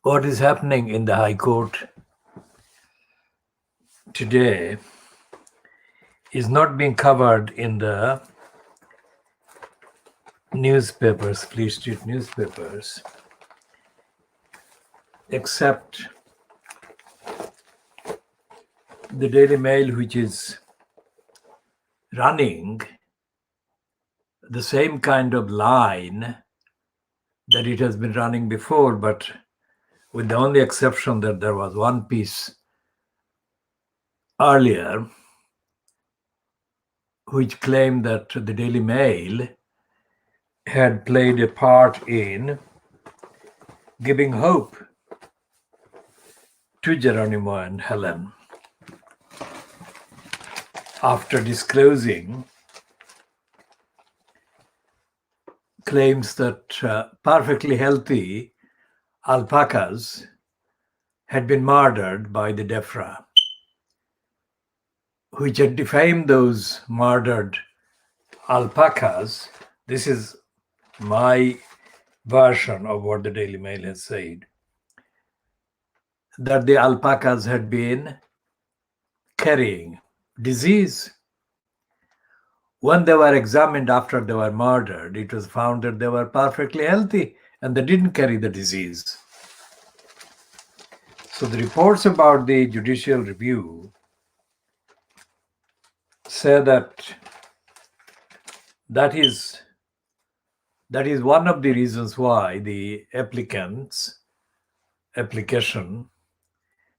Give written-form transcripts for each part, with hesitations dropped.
What is happening in the High Court today is not being covered in the newspapers, Fleet Street newspapers, except the Daily Mail, which is running the same kind of line that it has been running before, but with the only exception that there was one piece earlier which claimed that the Daily Mail had played a part in giving hope to Geronimo and Helen after disclosing claims that perfectly healthy alpacas had been murdered by the DEFRA, which had defamed those murdered alpacas. This is my version of what the Daily Mail has said, that the alpacas had been carrying disease. When they were examined after they were murdered, it was found that they were perfectly healthy and they didn't carry the disease. So the reports about the judicial review say that is one of the reasons why the applicant's application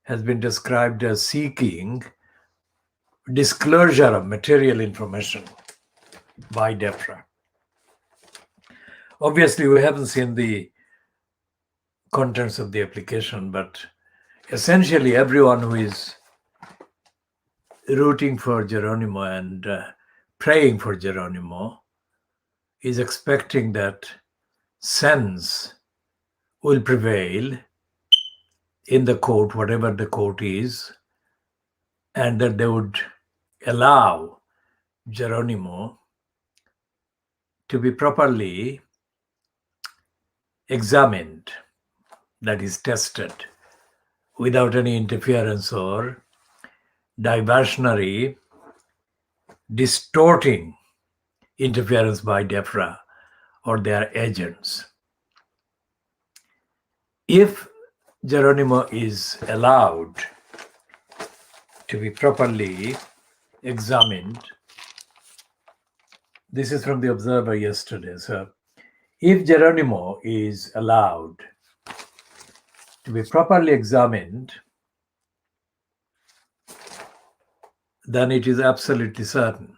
has been described as seeking disclosure of material information by DEFRA. Obviously, we haven't seen the contents of the application, but essentially everyone who is rooting for Geronimo and praying for Geronimo is expecting that sense will prevail in the court, whatever the court is, and that they would allow Geronimo to be properly examined, that is tested, without any interference or diversionary, distorting interference by DEFRA or their agents. If Geronimo is allowed to be properly examined, this is from the Observer yesterday. So, if Geronimo is allowed to be properly examined, then it is absolutely certain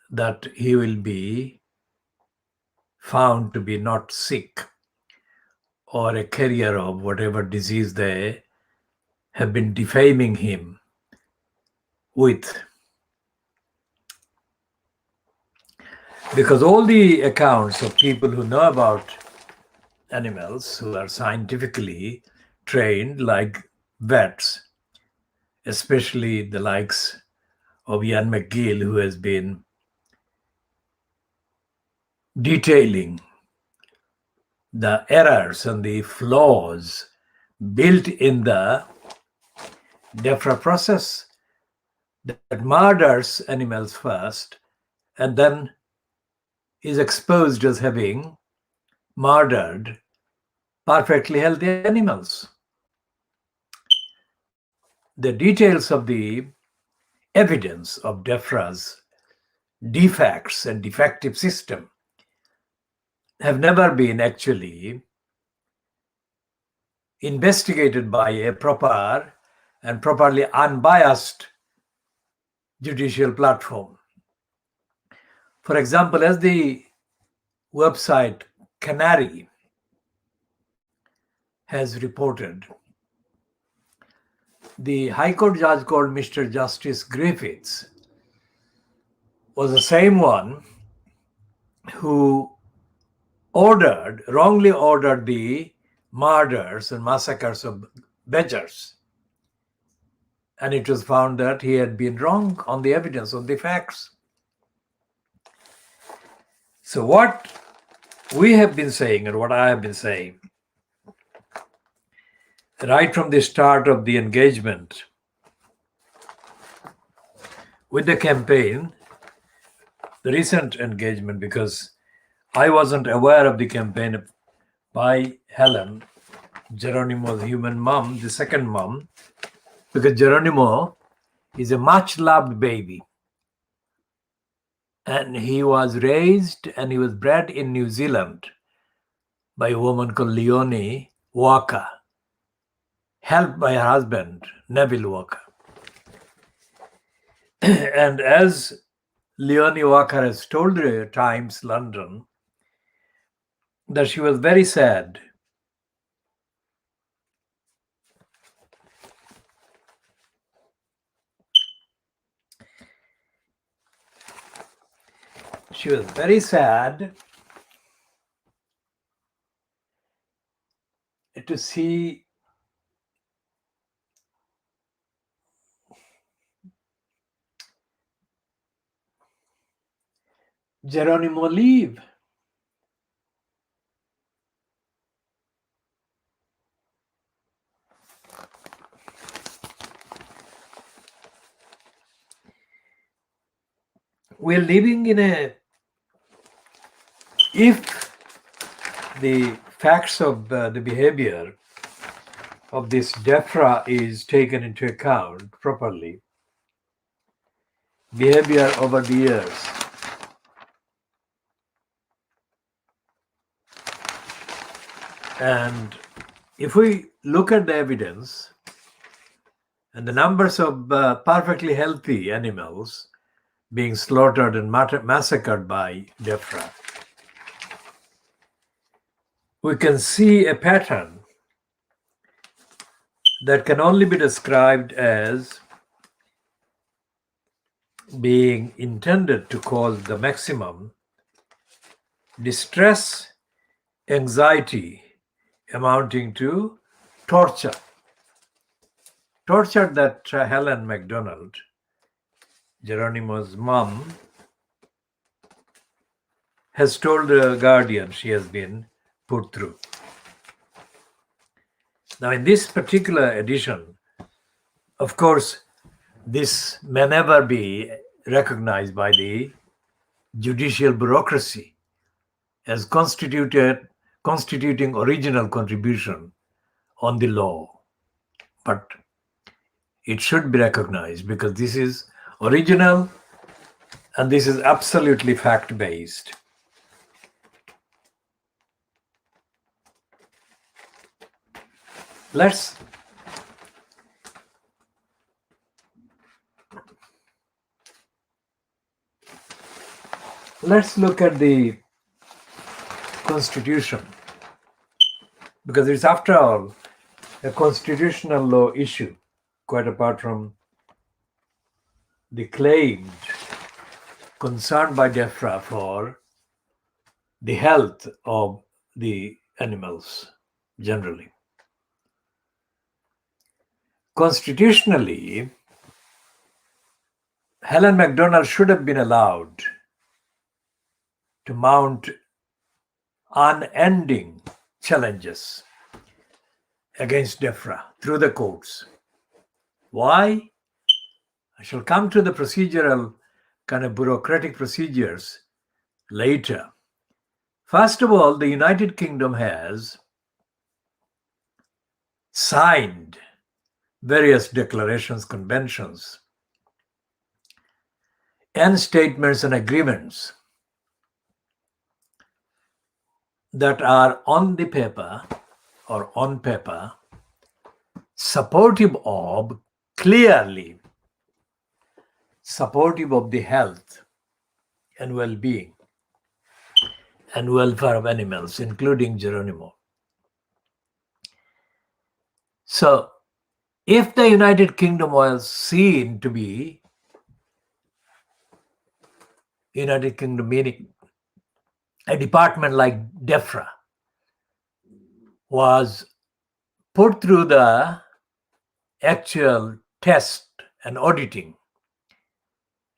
that he will be found to be not sick or a carrier of whatever disease they have been defaming him with. Because all the accounts of people who know about animals, who are scientifically trained like vets, especially the likes of Ian McGill, who has been detailing the errors and the flaws built in the DEFRA process that murders animals first and then is exposed as having murdered perfectly healthy animals. The details of the evidence of DEFRA's defects and defective system have never been actually investigated by a proper and properly unbiased judicial platform. For example, as the website Canary has reported, the High Court judge called Mr. Justice Griffiths was the same one who wrongly ordered the murders and massacres of badgers. And it was found that he had been wrong on the evidence, on the facts. So what we have been saying and what I have been saying right from the start of the engagement with the campaign, the recent engagement, because I wasn't aware of the campaign by Helen, Geronimo's human mom, the second mom, because Geronimo is a much loved baby. And he was raised and he was bred in New Zealand by a woman called Leonie Walker, helped by her husband, Neville Walker. And as Leonie Walker has told the Times London, that she was very sad to see Geronimo leave. We're living in if the facts of the behavior of this DEFRA is taken into account properly, behavior over the years, and if we look at the evidence and the numbers of perfectly healthy animals being slaughtered and massacred by DEFRA, we can see a pattern that can only be described as being intended to cause the maximum distress, anxiety, amounting to torture. Torture that Helen MacDonald, Geronimo's mom, has told the Guardian she has been put through. Now, in this particular edition, of course, this may never be recognized by the judicial bureaucracy as constituting original contribution on the law. But it should be recognized because this is original and this is absolutely fact-based. Let's look at the Constitution, because it's, after all, a constitutional law issue, quite apart from the claimed concern by DEFRA for the health of the animals generally. Constitutionally, Helen MacDonald should have been allowed to mount unending challenges against DEFRA through the courts. Why? I shall come to the procedural kind of bureaucratic procedures later. First of all, the United Kingdom has signed various declarations, conventions, and statements and agreements that are on the paper or on paper supportive of, clearly supportive of the health and well-being and welfare of animals, including Geronimo. So, if the United Kingdom was seen to be, United Kingdom meaning a department like DEFRA, was put through the actual test and auditing,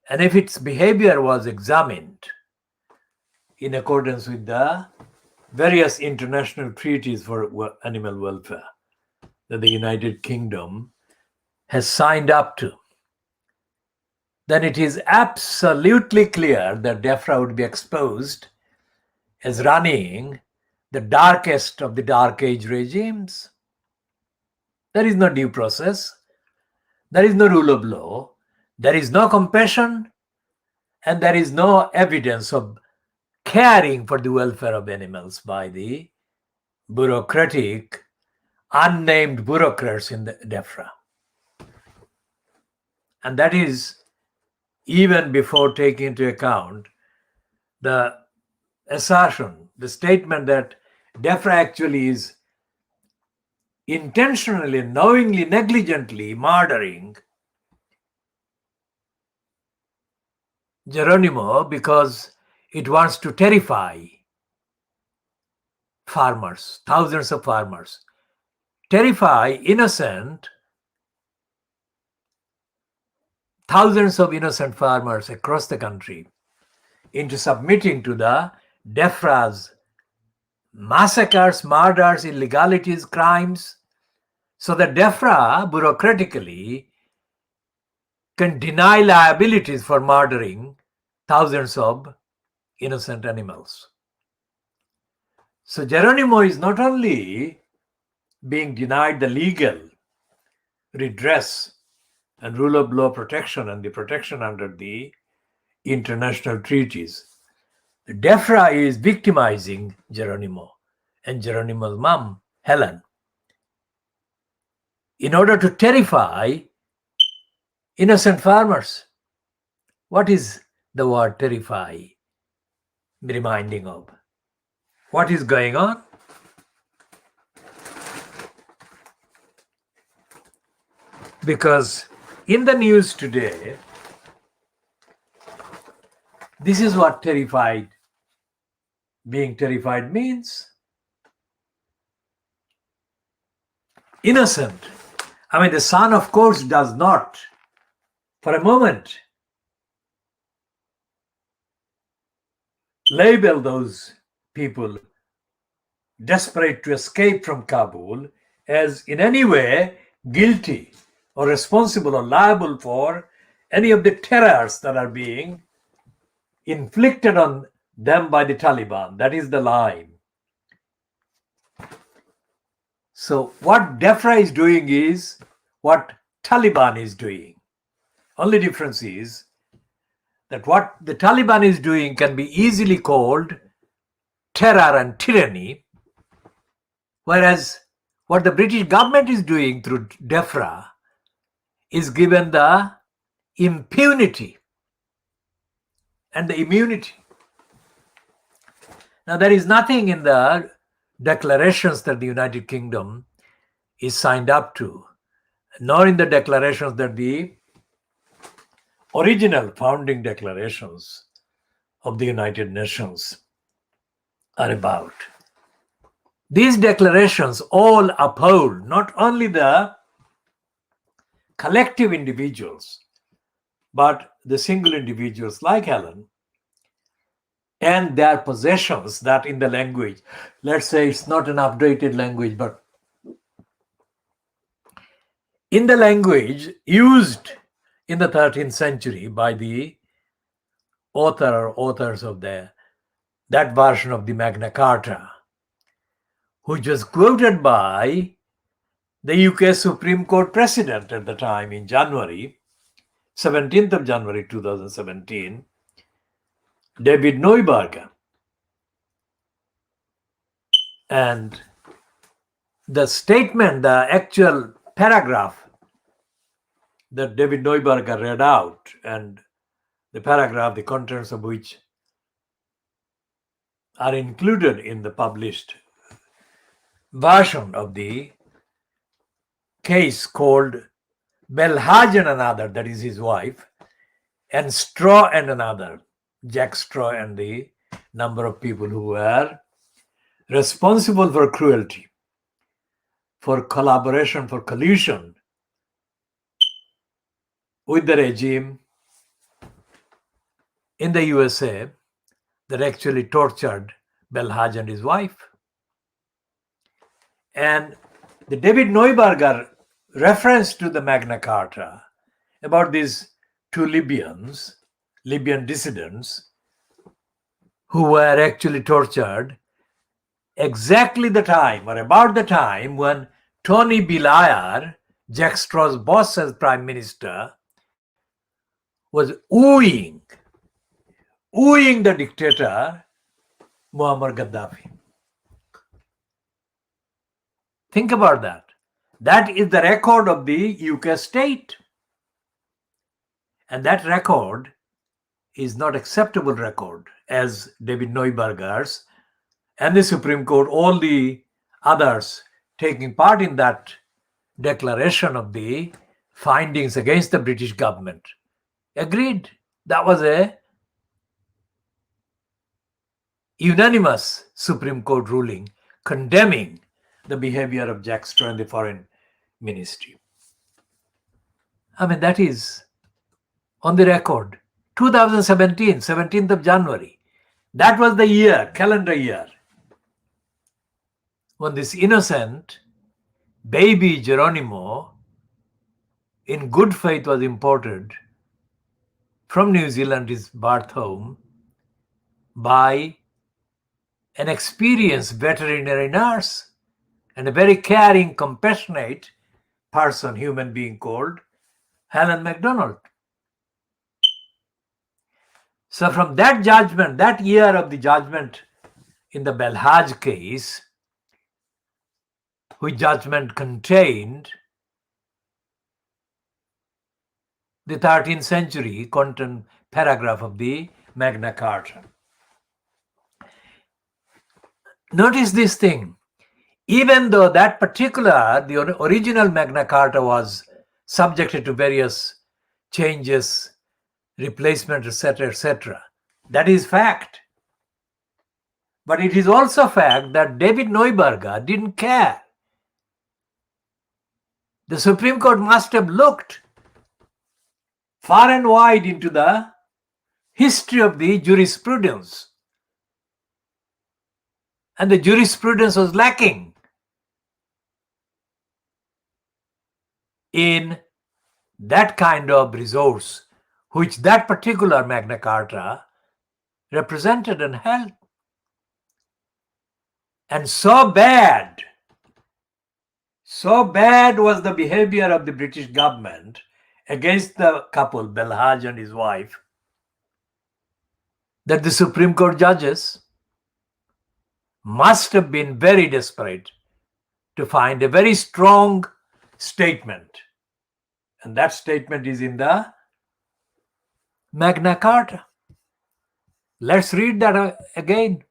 and if its behavior was examined in accordance with the various international treaties for animal welfare, that the United Kingdom has signed up to, then it is absolutely clear that DEFRA would be exposed as running the darkest of the dark age regimes. There is no due process, there is no rule of law, there is no compassion, and there is no evidence of caring for the welfare of animals by the bureaucratic, unnamed bureaucrats in the DEFRA. And that is even before taking into account the assertion, the statement that DEFRA actually is intentionally, knowingly, negligently murdering Geronimo because it wants to terrify farmers, thousands of farmers, terrify innocent, thousands of innocent farmers across the country into submitting to the DEFRA's massacres, murders, illegalities, crimes, so that DEFRA bureaucratically can deny liabilities for murdering thousands of innocent animals. So Geronimo is not only being denied the legal redress and rule of law protection and the protection under the international treaties, DEFRA is victimizing Geronimo and Geronimo's mom, Helen, in order to terrify innocent farmers. What is the word terrify reminding of? What is going on? Because in the news today, this is what being terrified means. Innocent. I mean, the Sun, of course, does not for a moment label those people desperate to escape from Kabul as in any way guilty or responsible or liable for any of the terrors that are being inflicted on them by the Taliban. That is the line. So what DEFRA is doing is what Taliban is doing. Only difference is that what the Taliban is doing can be easily called terror and tyranny, whereas what the British government is doing through DEFRA is given the impunity and the immunity. Now, there is nothing in the declarations that the United Kingdom is signed up to, nor in the declarations that the original founding declarations of the United Nations are about. These declarations all uphold not only the collective individuals, but the single individuals like Helen and their possessions that in the language, let's say it's not an updated language, but in the language used in the 13th century by the author or authors of that version of the Magna Carta, which was quoted by the UK Supreme Court President at the time in January, 17th of January 2017, David Neuberger. And the statement, the actual paragraph that David Neuberger read out, and the paragraph, the contents of which are included in the published version of the case called Belhagen and another, that is his wife, and Straw and another, Jack Straw and the number of people who were responsible for cruelty, for collaboration, for collusion with the regime in the USA that actually tortured Belhaj and his wife. And The David Neuberger reference to the Magna Carta about these two Libyan dissidents, who were actually tortured exactly the time or about the time when Tony Blair, Jack Straw's boss as prime minister, was wooing the dictator Muammar Gaddafi. Think about that. That is the record of the UK state. And that record is not acceptable record, as David Neuberger's and the Supreme Court, all the others taking part in that declaration of the findings against the British government agreed. That was a unanimous Supreme Court ruling condemning the behavior of Jack Straw and the foreign ministry. I mean, that is on the record. 2017, 17th of January. That was the year, calendar year, when this innocent baby Geronimo, in good faith, was imported from New Zealand, his birth home, by an experienced veterinary nurse and a very caring, compassionate person, human being called Helen MacDonald. So from that judgment, that year of the judgment in the Belhaj case, which judgment contained the 13th century content paragraph of the Magna Carta. Notice this thing. Even though that particular, the original Magna Carta was subjected to various changes, replacement, etc., etc., that is fact. But it is also fact that David Neuberger didn't care. The Supreme Court must have looked far and wide into the history of the jurisprudence. And the jurisprudence was lacking in that kind of resource which that particular Magna Carta represented and held. And so bad was the behavior of the British government against the couple, Belhaj and his wife, that the Supreme Court judges must have been very desperate to find a very strong statement. And that statement is in the Magna Carta. Let's read that again.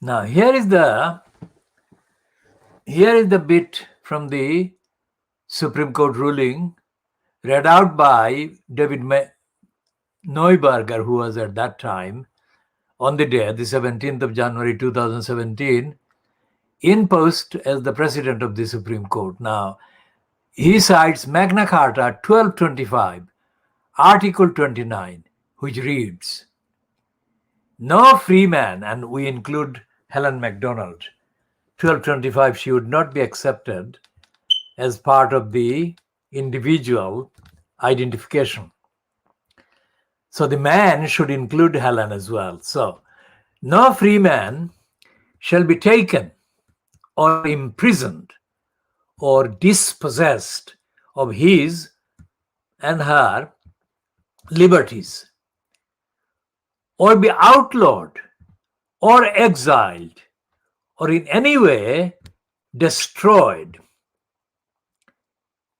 Now here is the bit from the Supreme Court ruling read out by David Neuberger, who was at that time on the day, the 17th of January 2017, in post as the president of the Supreme Court. Now, he cites Magna Carta 1225, Article 29, which reads, "No free man," and we include Helen MacDonald, 1225, she would not be accepted as part of the individual identification. So the man should include Helen as well. So, no free man shall be taken or imprisoned or dispossessed of his and her liberties, or be outlawed or exiled or in any way destroyed,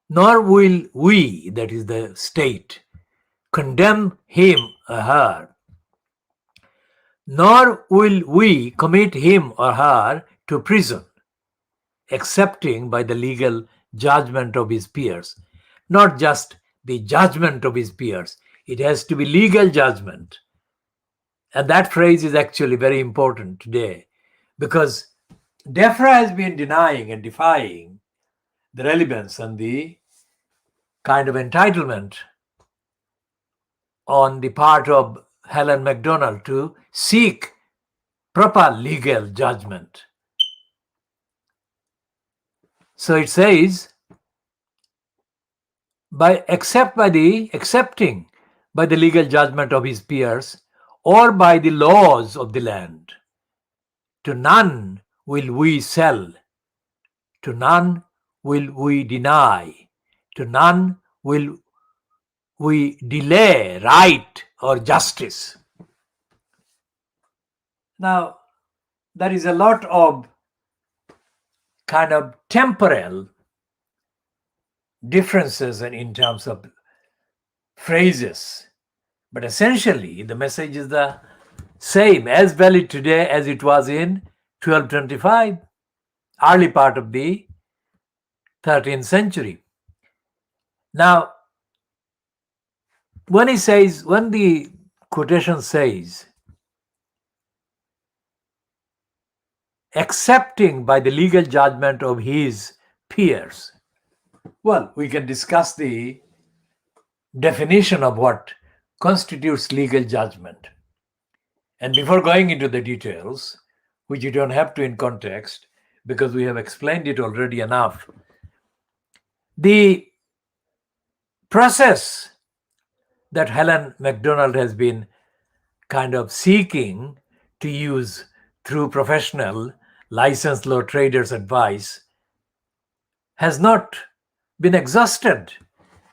nor will we, that is the state, condemn him or her, nor will we commit him or her to prison, excepting by the legal judgment of his peers. Not just the judgment of his peers, it has to be legal judgment. And that phrase is actually very important today, because DEFRA has been denying and defying the relevance and the kind of entitlement on the part of Helen MacDonald to seek proper legal judgment. So it says, accepting by the legal judgment of his peers or by the laws of the land. To none will we sell, to none will we deny, to none will we delay right or justice. Now, there is a lot of kind of temporal differences in terms of phrases, but essentially the message is the same, as valid today as it was in 1225, early part of the 13th century. Now, when the quotation says, accepting by the legal judgment of his peers, well, we can discuss the definition of what constitutes legal judgment. And before going into the details, which you don't have to in context, because we have explained it already enough, the process that Helen MacDonald has been kind of seeking to use through professional licensed law traders' advice has not been exhausted.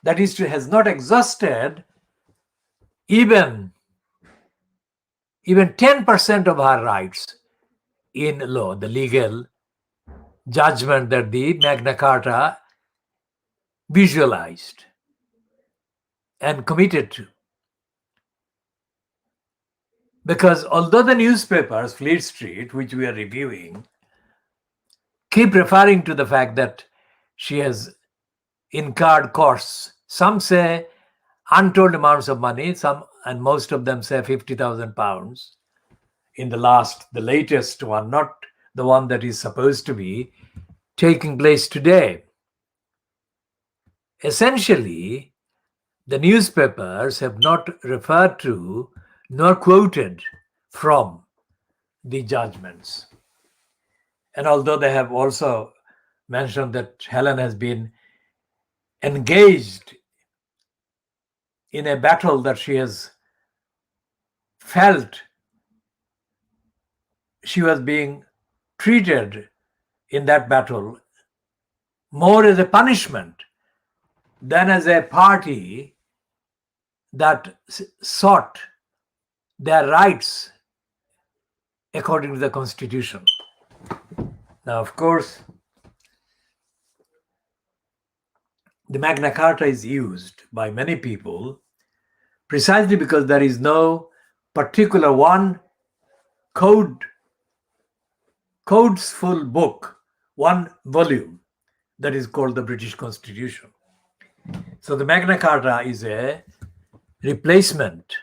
That is, has not exhausted even 10% of our rights in law, the legal judgment that the Magna Carta visualized and committed to. Because although the newspapers, Fleet Street, which we are reviewing, keep referring to the fact that she has incurred costs, some say untold amounts of money, some and most of them say £50,000 in the latest one, not the one that is supposed to be taking place today. Essentially, the newspapers have not referred to nor quoted from the judgments. And although they have also mentioned that Helen has been engaged in a battle that she has felt she was being treated in that battle more as a punishment than as a party that sought their rights according to the Constitution. Now, of course, the Magna Carta is used by many people precisely because there is no particular one code codes full book, one volume, that is called the British Constitution. So the Magna Carta is a replacement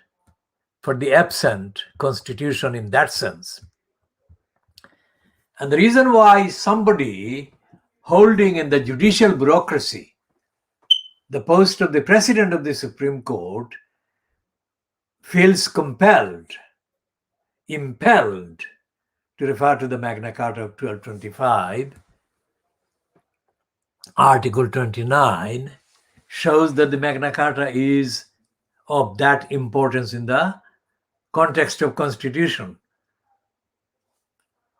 for the absent Constitution in that sense. And the reason why somebody holding in the judicial bureaucracy the post of the President of the Supreme Court feels impelled to refer to the Magna Carta of 1225, Article 29, shows that the Magna Carta is of that importance in the context of constitution,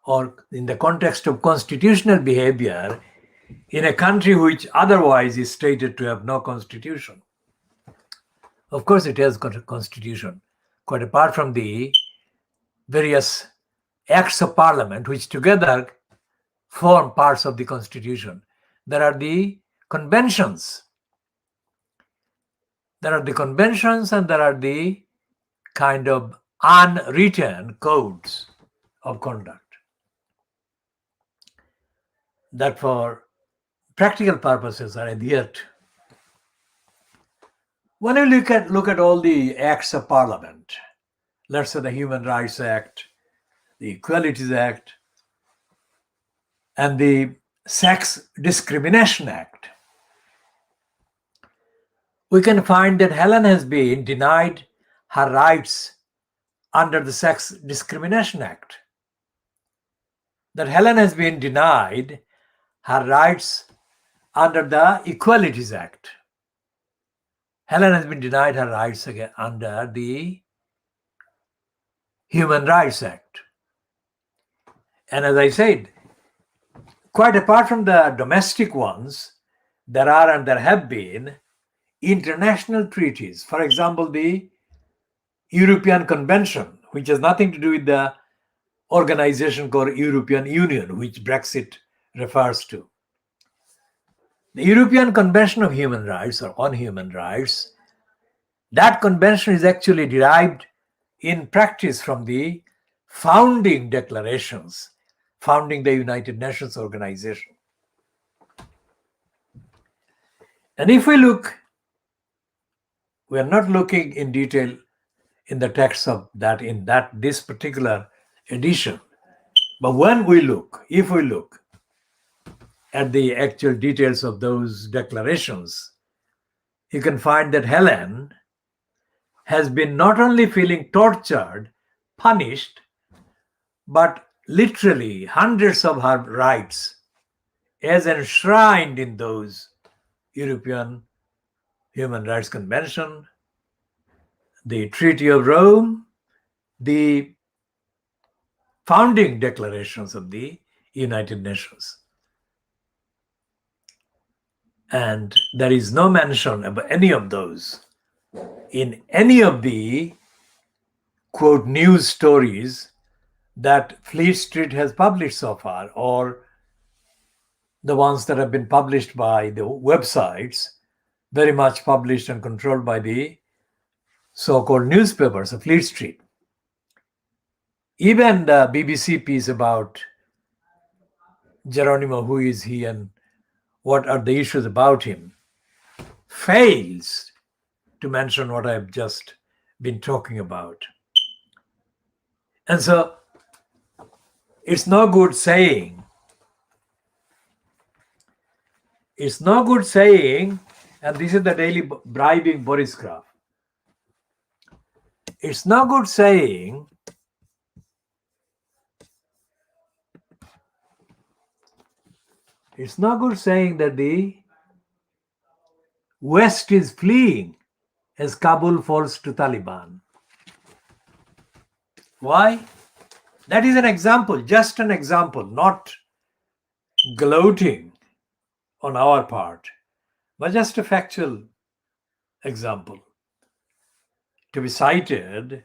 or in the context of constitutional behavior in a country which otherwise is stated to have no constitution. Of course, it has got a constitution, quite apart from the various acts of parliament which together form parts of the constitution. There are the conventions. There are the conventions and there are the kind of unwritten codes of conduct that for practical purposes are adhered to. When you look at all the acts of parliament, let's say the Human Rights Act, the Equalities Act, and the Sex Discrimination Act, we can find that Helen has been denied her rights under the Sex Discrimination Act, that Helen has been denied her rights under the Equalities Act. Helen has been denied her rights again under the Human Rights Act. And as I said, quite apart from the domestic ones, there are and there have been international treaties. For example, the European Convention, which has nothing to do with the organization called European Union, which Brexit refers to. The European Convention of Human Rights, or on Human Rights, that convention is actually derived in practice from the founding declarations, founding the United Nations organization. And if we look, we are not looking in detail in the text of that, this particular edition. But when we look, if we look at the actual details of those declarations, you can find that Helen has been not only feeling tortured, punished, but literally hundreds of her rights as enshrined in those European Human Rights Convention, the Treaty of Rome, the founding declarations of the United Nations. And there is no mention about any of those in any of the, quote, news stories that Fleet Street has published so far, or the ones that have been published by the websites, very much published and controlled by the so-called newspapers of Fleet Street. Even the BBC piece about Geronimo, who is he and what are the issues about him, fails to mention what I've just been talking about. And so it's no good saying, and this is the daily bribing Boris Graf. It's no good saying that the West is fleeing as Kabul falls to Taliban. Why? That is an example, just an example, not gloating on our part, but just a factual example to be cited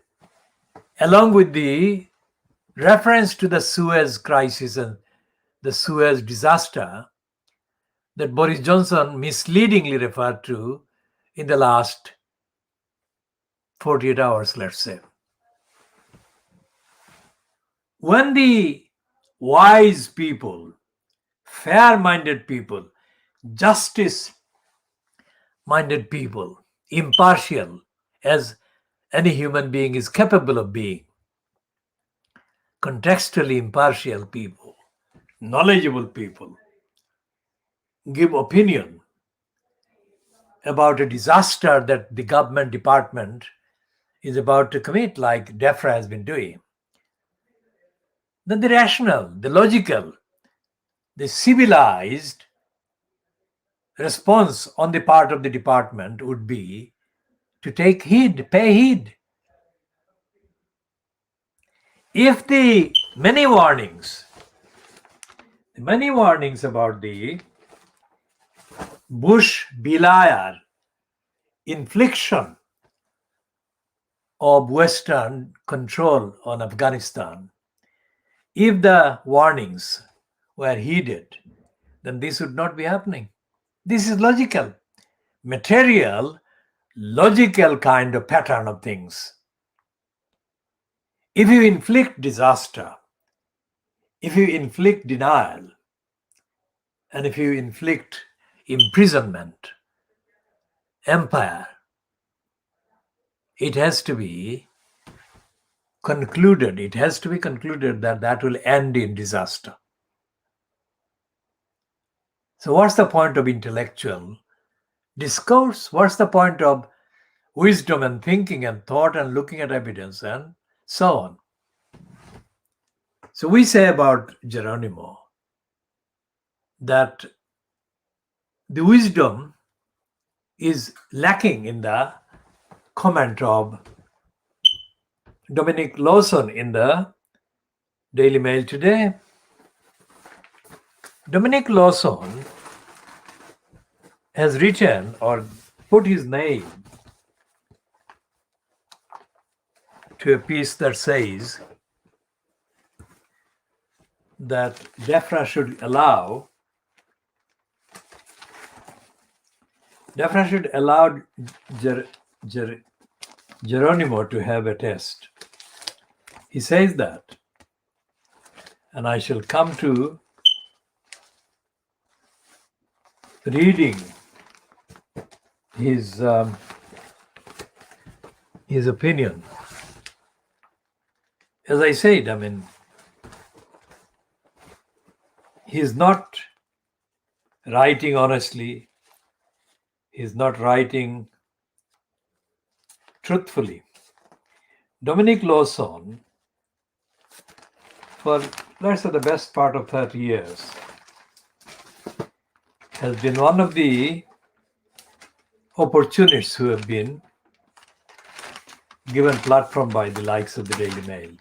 along with the reference to the Suez crisis and the Suez disaster that Boris Johnson misleadingly referred to in the last 48 hours, let's say. When the wise people, fair-minded people, justice-minded people, impartial as any human being is capable of being, contextually impartial people, knowledgeable people, give opinion about a disaster that the government department is about to commit, like DEFRA has been doing, then the rational, the logical, the civilized response on the part of the department would be to take heed, pay heed. If the many warnings about the Bush Bilayar infliction of Western control on Afghanistan, if the warnings were heeded, then this would not be happening. This is logical, material, logical kind of pattern of things. If you inflict disaster, if you inflict denial, and if you inflict imprisonment, empire, it has to be concluded. It has to be concluded that that will end in disaster. So what's the point of intellectual discourse? What's the point of wisdom and thinking and thought and looking at evidence and so on? So we say about Geronimo that the wisdom is lacking in the comment of Dominic Lawson in the Daily Mail today. Dominic Lawson has written or put his name to a piece that says that DEFRA should allow Geronimo to have a test. He says that, and I shall come to reading his opinion. As I said, I mean, he's not writing honestly. He's not writing truthfully. Dominic Lawson, for let's say the best part of 30 years, has been one of the opportunists who have been given platform by the likes of the Daily Mail,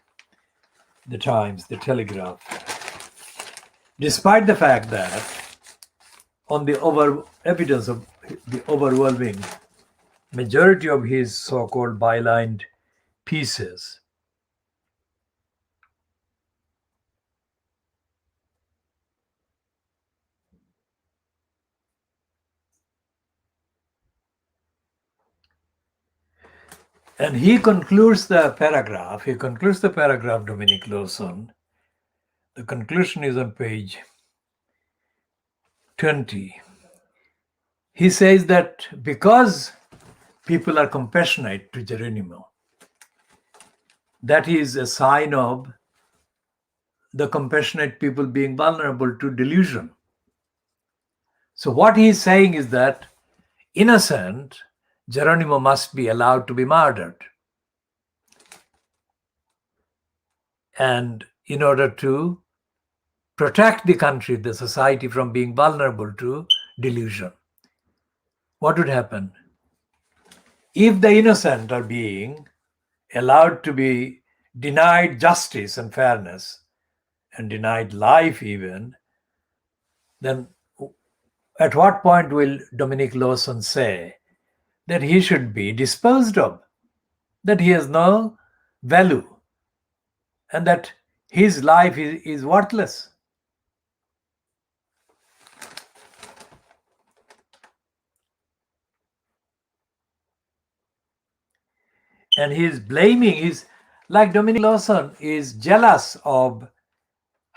the Times, the Telegraph, despite the fact that on the evidence of the overwhelming majority of his so-called bylined pieces, and he concludes the paragraph, Dominic Lawson. The conclusion is on page 20. He says that because people are compassionate to Geronimo, that is a sign of the compassionate people being vulnerable to delusion. So what he is saying is that innocent Geronimo must be allowed to be murdered. And in order to protect the country, the society from being vulnerable to delusion, what would happen? If the innocent are being allowed to be denied justice and fairness and denied life even, then at what point will Dominic Lawson say that he should be disposed of, that he has no value, and that his life is worthless? And he is blaming, like Dominic Lawson is jealous of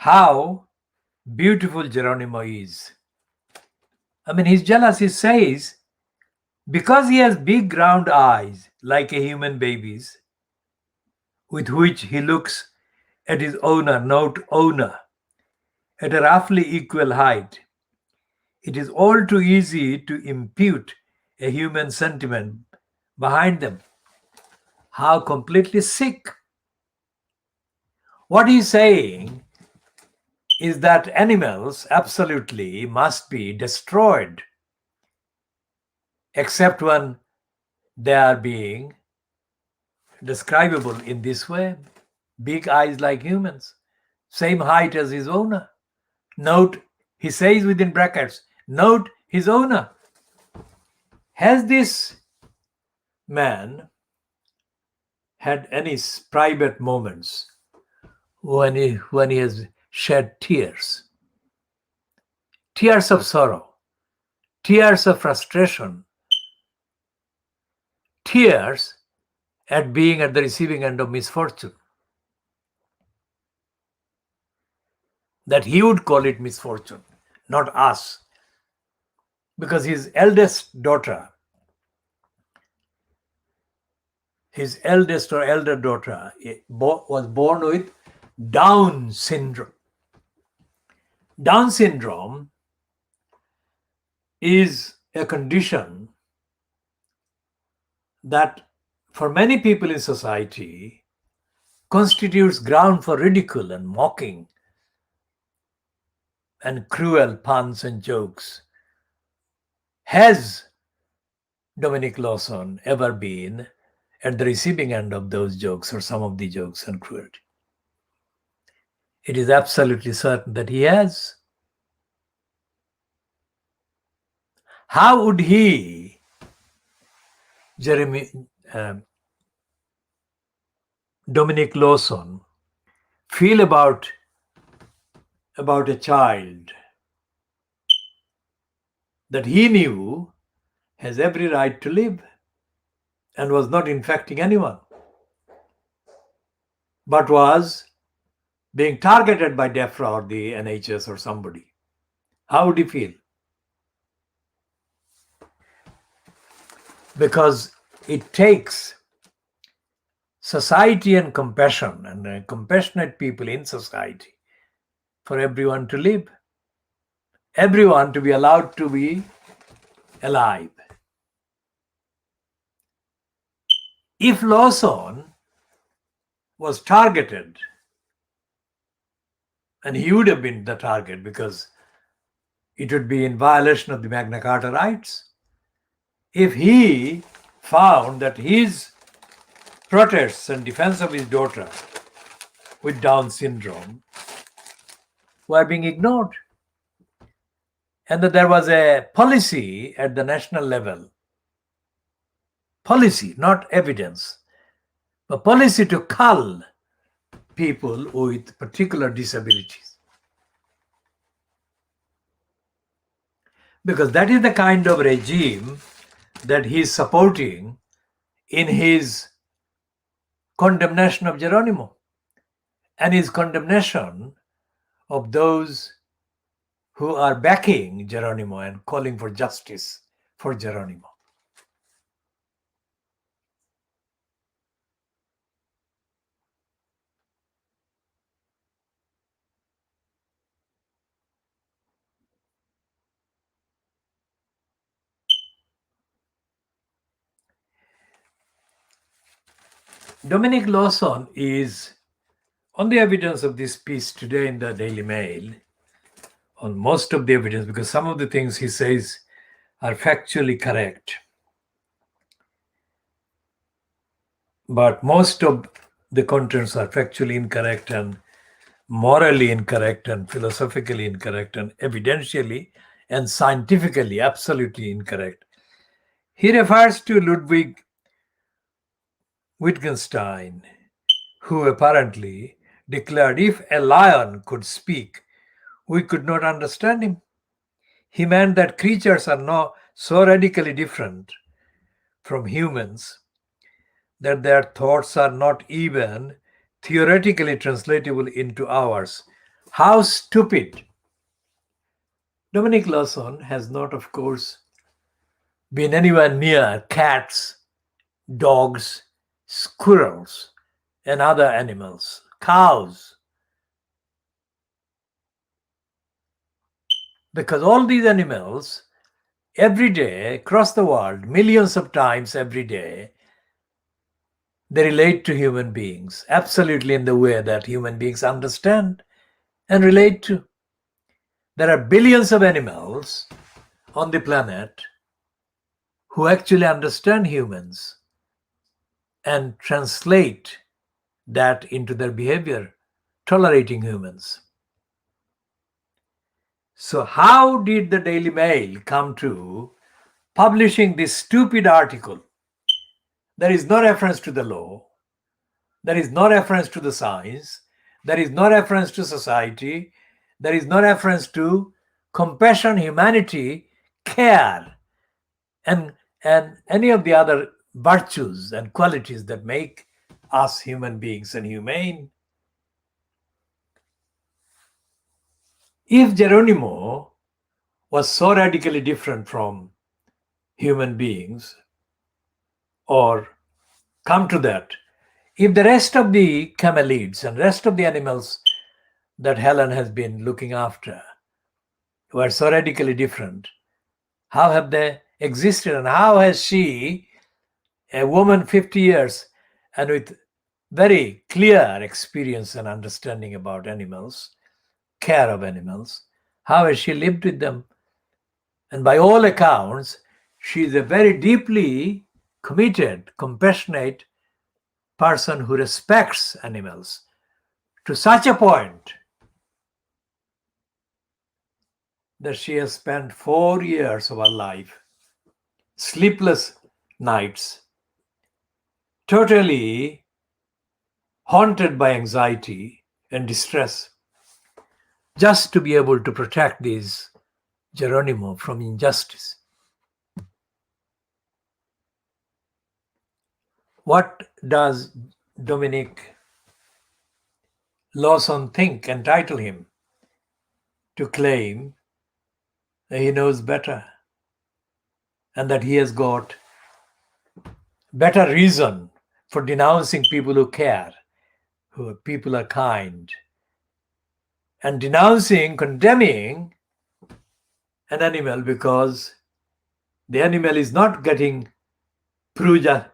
how beautiful Geronimo is. I mean, he's jealous. He says, because he has big round eyes like a human baby's, with which he looks at his owner, not owner, at a roughly equal height, it is all too easy to impute a human sentiment behind them. How completely sick. What he's saying is that animals absolutely must be destroyed, except when they are being describable in this way. Big eyes like humans, same height as his owner. Note, he says within brackets, note his owner. Has this man had any private moments when he has shed tears? Tears of sorrow, tears of frustration, tears at being at the receiving end of misfortune. That he would call it misfortune, not us. Because his eldest daughter, his eldest or elder daughter, was born with Down syndrome. Down syndrome is a condition that for many people in society constitutes ground for ridicule and mocking and cruel puns and jokes. Has Dominic Lawson ever been at the receiving end of those jokes or some of the jokes and cruelty? It is absolutely certain that he has. How would he, Dominic Lawson, feel about a child that he knew has every right to live and was not infecting anyone, but was being targeted by DEFRA or the NHS or somebody? How would he feel? Because it takes society and compassion and compassionate people in society for everyone to live, everyone to be allowed to be alive. If Lawson was targeted, and he would have been the target because it would be in violation of the Magna Carta rights, if he found that his protests and defense of his daughter with Down syndrome were being ignored, and that there was a policy at the national level, policy, not evidence, a policy to cull people with particular disabilities. Because that is the kind of regime that he is supporting in his condemnation of Geronimo and his condemnation of those who are backing Geronimo and calling for justice for Geronimo. Dominic Lawson is, on the evidence of this piece today in the Daily Mail, on most of the evidence, because some of the things he says are factually correct, but most of the contents are factually incorrect and morally incorrect and philosophically incorrect and evidentially and scientifically absolutely incorrect. He refers to Ludwig Wittgenstein, who apparently declared if a lion could speak, we could not understand him. He meant that creatures are not so radically different from humans that their thoughts are not even theoretically translatable into ours. How stupid. Dominic Lawson has not, of course, been anywhere near cats, dogs, squirrels, and other animals, cows, because all these animals every day across the world, millions of times every day, they relate to human beings absolutely in the way that human beings understand and relate to. There are billions of animals on the planet who actually understand humans and translate that into their behavior, tolerating humans. So, how did the Daily Mail come to publishing this stupid article? There is no reference to the law, there is no reference to the science, there is no reference to society, there is no reference to compassion, humanity, care, and, and any of the other virtues and qualities that make us human beings and humane. If Geronimo was so radically different from human beings, or come to that, if the rest of the camelids and rest of the animals that Helen has been looking after were so radically different, how have they existed, and how has she, a woman 50 years and with very clear experience and understanding about animals, care of animals, how has she lived with them? And by all accounts, she is a very deeply committed, compassionate person who respects animals to such a point that she has spent 4 years of her life, sleepless nights, totally haunted by anxiety and distress, just to be able to protect these Geronimo from injustice. What does Dominic Lawson think entitle him to claim that he knows better and that he has got better reason for denouncing people who care, who people are kind, and denouncing, condemning an animal because the animal is not getting proper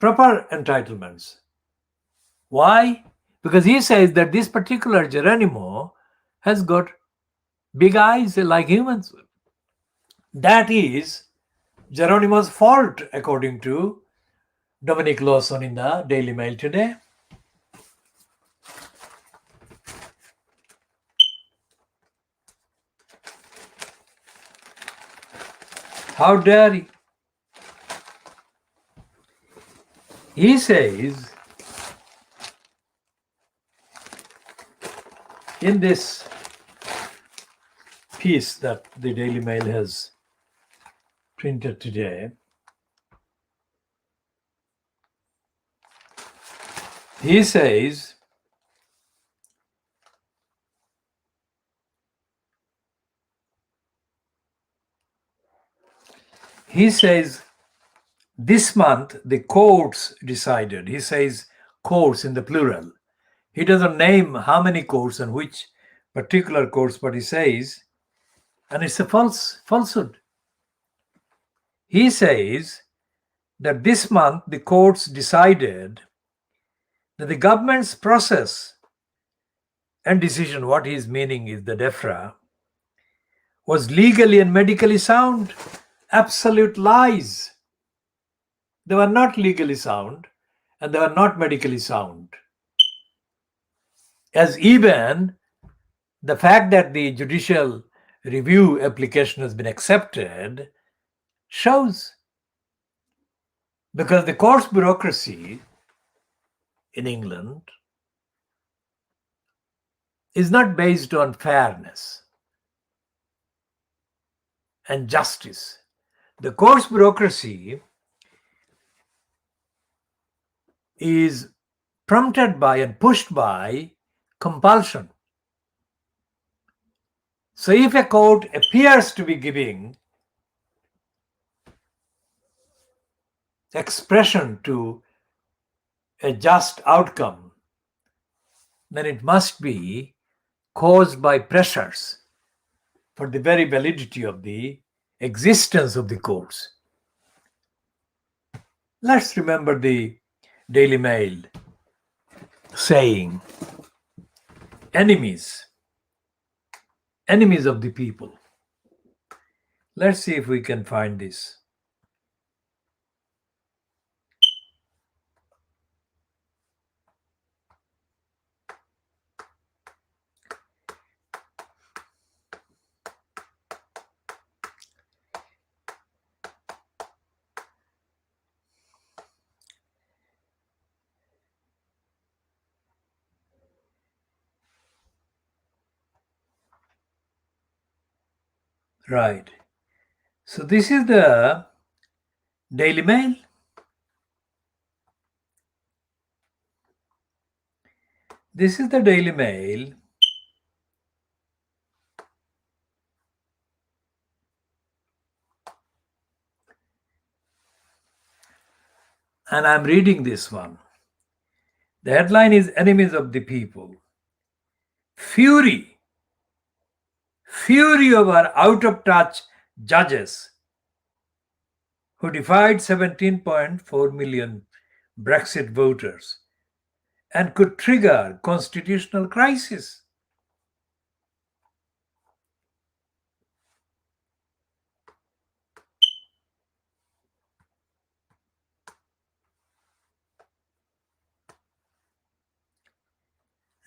entitlements. Why? Because he says that this particular Geronimo has got big eyes like humans. That is Geronimo's fault, according to Dominic Lawson in the Daily Mail today. How dare he? He says in this piece that the Daily Mail has printed today, he says this month the courts decided. He says courts in the plural. He doesn't name how many courts and which particular courts, but he says, and it's a falsehood. He says that this month the courts decided that the government's process and decision, what he's meaning is the DEFRA, was legally and medically sound. Absolute lies. They were not legally sound and they were not medically sound. As even the fact that the judicial review application has been accepted shows. Because the courts bureaucracy in England is not based on fairness and justice. The courts bureaucracy is prompted by and pushed by compulsion. So if a court appears to be giving expression to a just outcome, then it must be caused by pressures for the very validity of the existence of the courts. Let's remember the Daily Mail saying, enemies of the people. Let's see if we can find this. Right. So this is the Daily Mail. This is the Daily Mail. And I'm reading this one. The headline is Enemies of the People. Fury over out of touch judges who defied 17.4 million Brexit voters and could trigger constitutional crisis.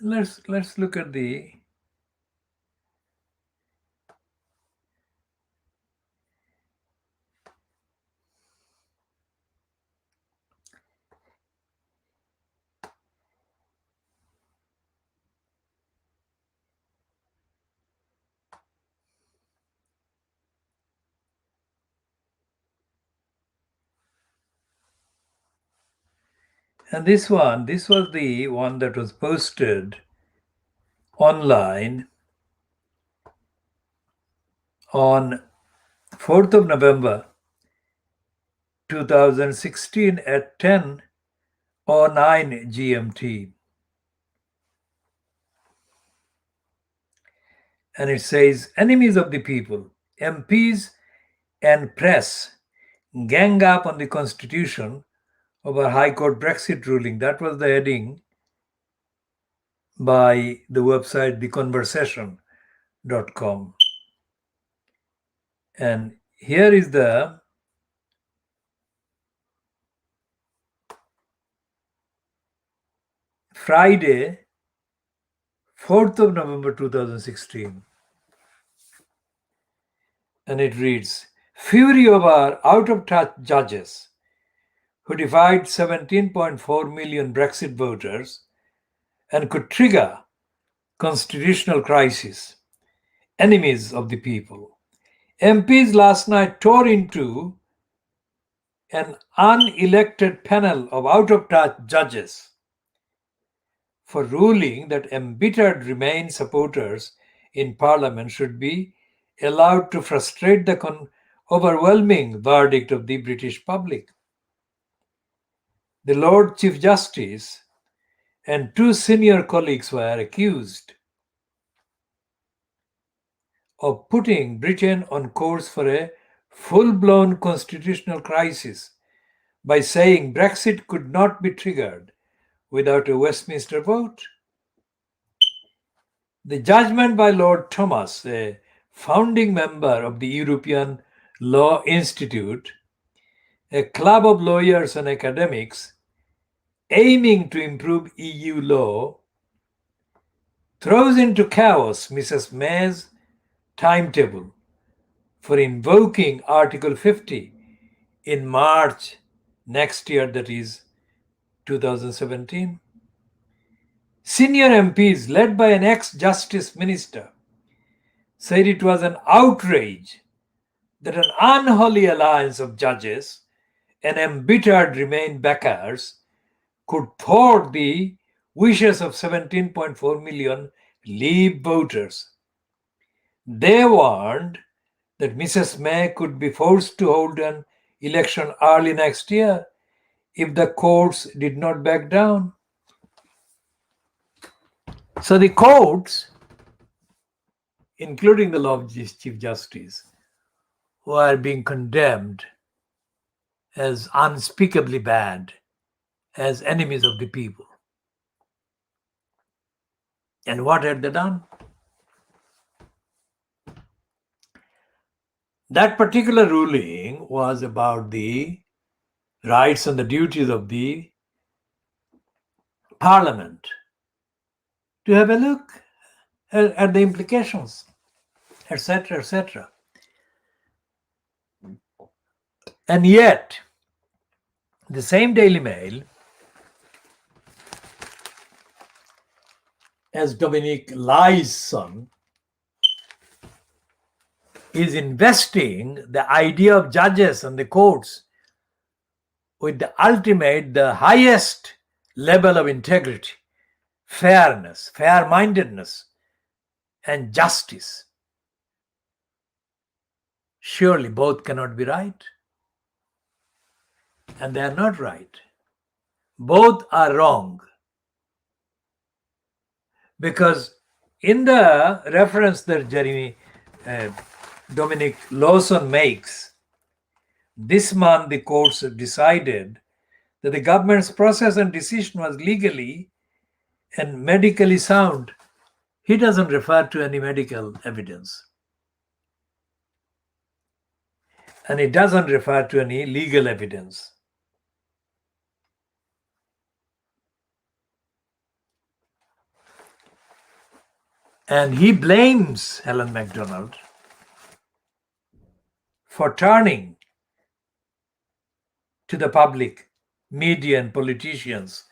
Let's look at the and this was the one that was posted online on 4th of November 2016 at 10:09 GMT. And it says, enemies of the people, MPs and press gang up on the Constitution over High Court Brexit ruling. That was the heading by the website theconversation.com. And here is the Friday, 4th of November 2016. And it reads, fury over out-of-touch judges who defied 17.4 million Brexit voters and could trigger constitutional crisis. Enemies of the people. MPs last night tore into an unelected panel of out-of-touch judges for ruling that embittered Remain supporters in Parliament should be allowed to frustrate the overwhelming verdict of the British public. The Lord Chief Justice and two senior colleagues were accused of putting Britain on course for a full-blown constitutional crisis by saying Brexit could not be triggered without a Westminster vote. The judgment by Lord Thomas, a founding member of the European Law Institute, a club of lawyers and academics aiming to improve EU law, throws into chaos Mrs. May's timetable for invoking Article 50 in March next year, that is 2017. Senior MPs, led by an ex-justice minister, said it was an outrage that an unholy alliance of judges and embittered Remain backers could thwart the wishes of 17.4 million Leave voters. They warned that Mrs. May could be forced to hold an election early next year if the courts did not back down. So the courts, including the law of Chief Justice, were being condemned as unspeakably bad, as enemies of the people. And what had they done? That particular ruling was about the rights and the duties of the parliament to have a look at the implications, etc., etc. And yet, the same Daily Mail, as Dominic Lai's son, is investing the idea of judges and the courts with the ultimate, the highest level of integrity, fairness, fair-mindedness, and justice. Surely both cannot be right. And they are not right. Both are wrong. Because in the reference that Dominic Lawson makes, this month the courts decided that the government's process and decision was legally and medically sound. He doesn't refer to any medical evidence. And he doesn't refer to any legal evidence. And he blames Helen MacDonald for turning to the public, media, and politicians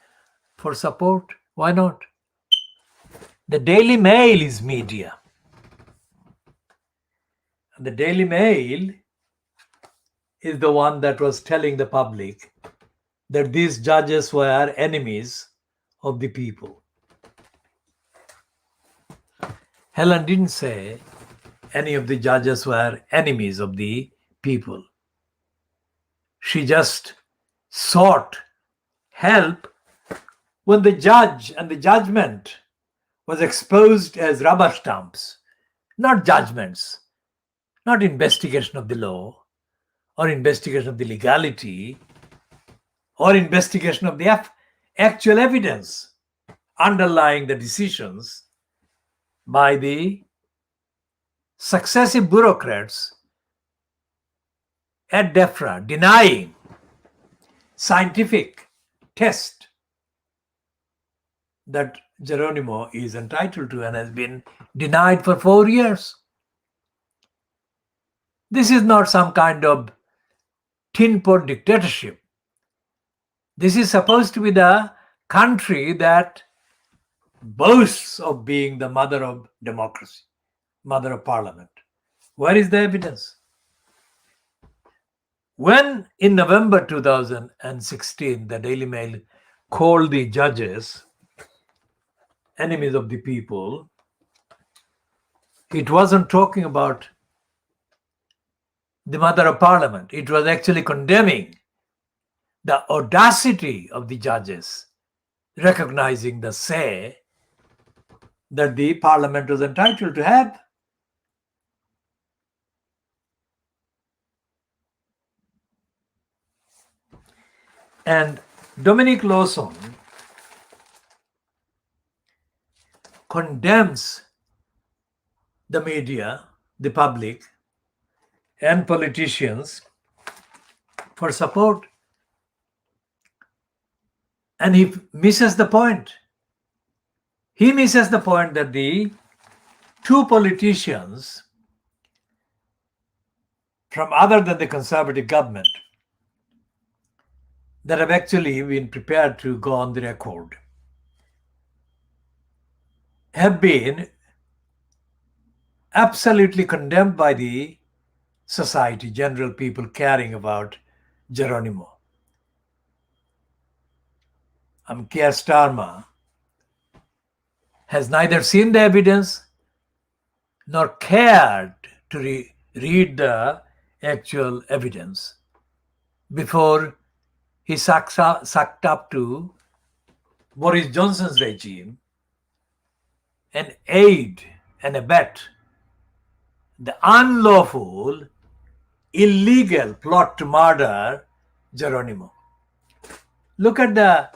for support. Why not? The Daily Mail is media. And the Daily Mail is the one that was telling the public that these judges were enemies of the people. Helen didn't say any of the judges were enemies of the people. She just sought help when the judge and the judgment was exposed as rubber stamps, not judgments, not investigation of the law, or investigation of the legality, or investigation of the actual evidence underlying the decisions by the successive bureaucrats at DEFRA denying scientific test that Geronimo is entitled to and has been denied for 4 years. This is not some kind of tin pot dictatorship. This is supposed to be the country that boasts of being the mother of democracy, mother of parliament. Where is the evidence? When in November 2016, the Daily Mail called the judges enemies of the people, it wasn't talking about the mother of parliament. It was actually condemning the audacity of the judges, recognizing the say that the parliament was entitled to have. And Dominic Lawson condemns the media, the public, and politicians for support. And he misses the point. He misses the point that the two politicians from other than the conservative government that have actually been prepared to go on the record have been absolutely condemned by the society, general people caring about Geronimo. Keir Starmer has neither seen the evidence nor cared to read the actual evidence before he sucked up to Boris Johnson's regime and aid and abet the unlawful, illegal plot to murder Geronimo. Look at the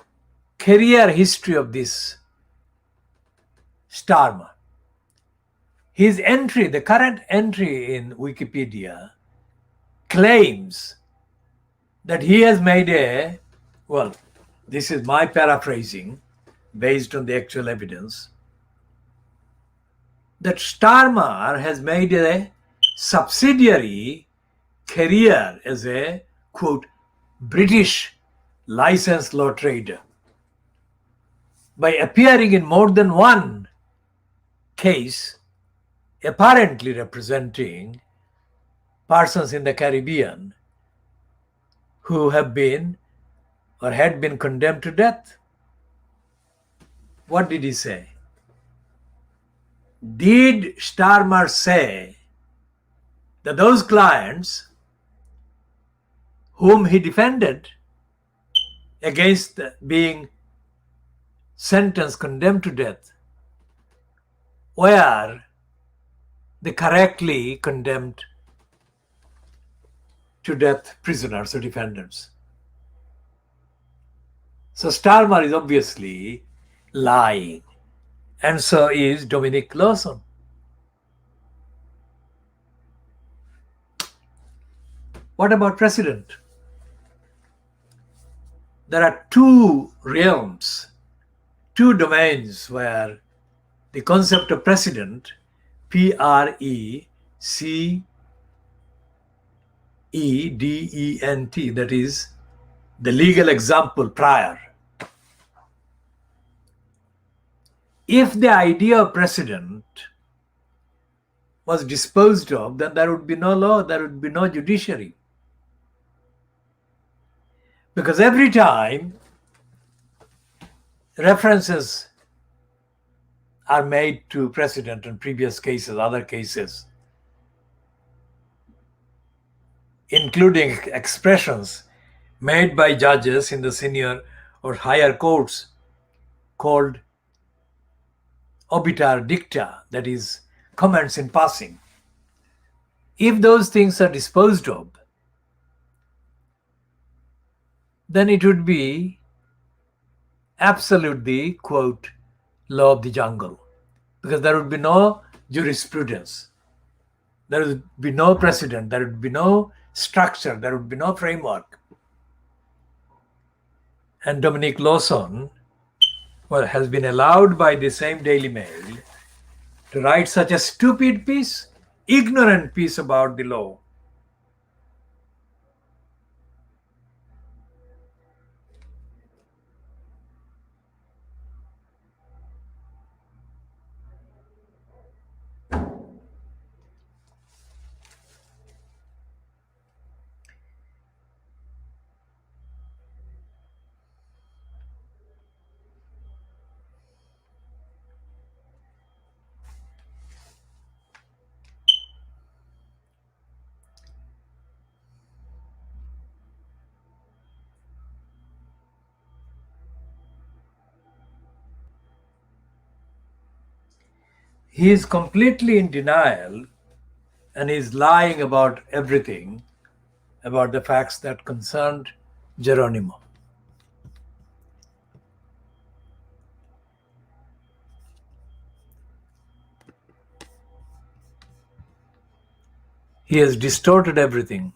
career history of this Starmer. His entry, the current entry in Wikipedia, claims that he has made this is my paraphrasing based on the actual evidence, that Starmer has made a subsidiary career as a, quote, British licensed law trader by appearing in more than one case, apparently representing persons in the Caribbean who have been or had been condemned to death. What did he say? Did Starmer say that those clients whom he defended against being sentenced, condemned to death, were the correctly condemned to death prisoners or defendants? So Starmer is obviously lying, and so is Dominic Lawson. What about president? There are two realms, two domains where the concept of president, P-R-E-C-E-D-E-N-T, that is the legal example prior. If the idea of president was disposed of, then there would be no law, there would be no judiciary. Because every time references are made to precedent in previous cases, other cases, including expressions made by judges in the senior or higher courts called obiter dicta, that is, comments in passing. If those things are disposed of, then it would be absolutely, quote, law of the jungle, because there would be no jurisprudence, there would be no precedent, there would be no structure, there would be no framework. And Dominic Lawson, has been allowed by the same Daily Mail to write such a stupid piece, ignorant piece about the law. He is completely in denial and is lying about everything, about the facts that concerned Geronimo. He has distorted everything.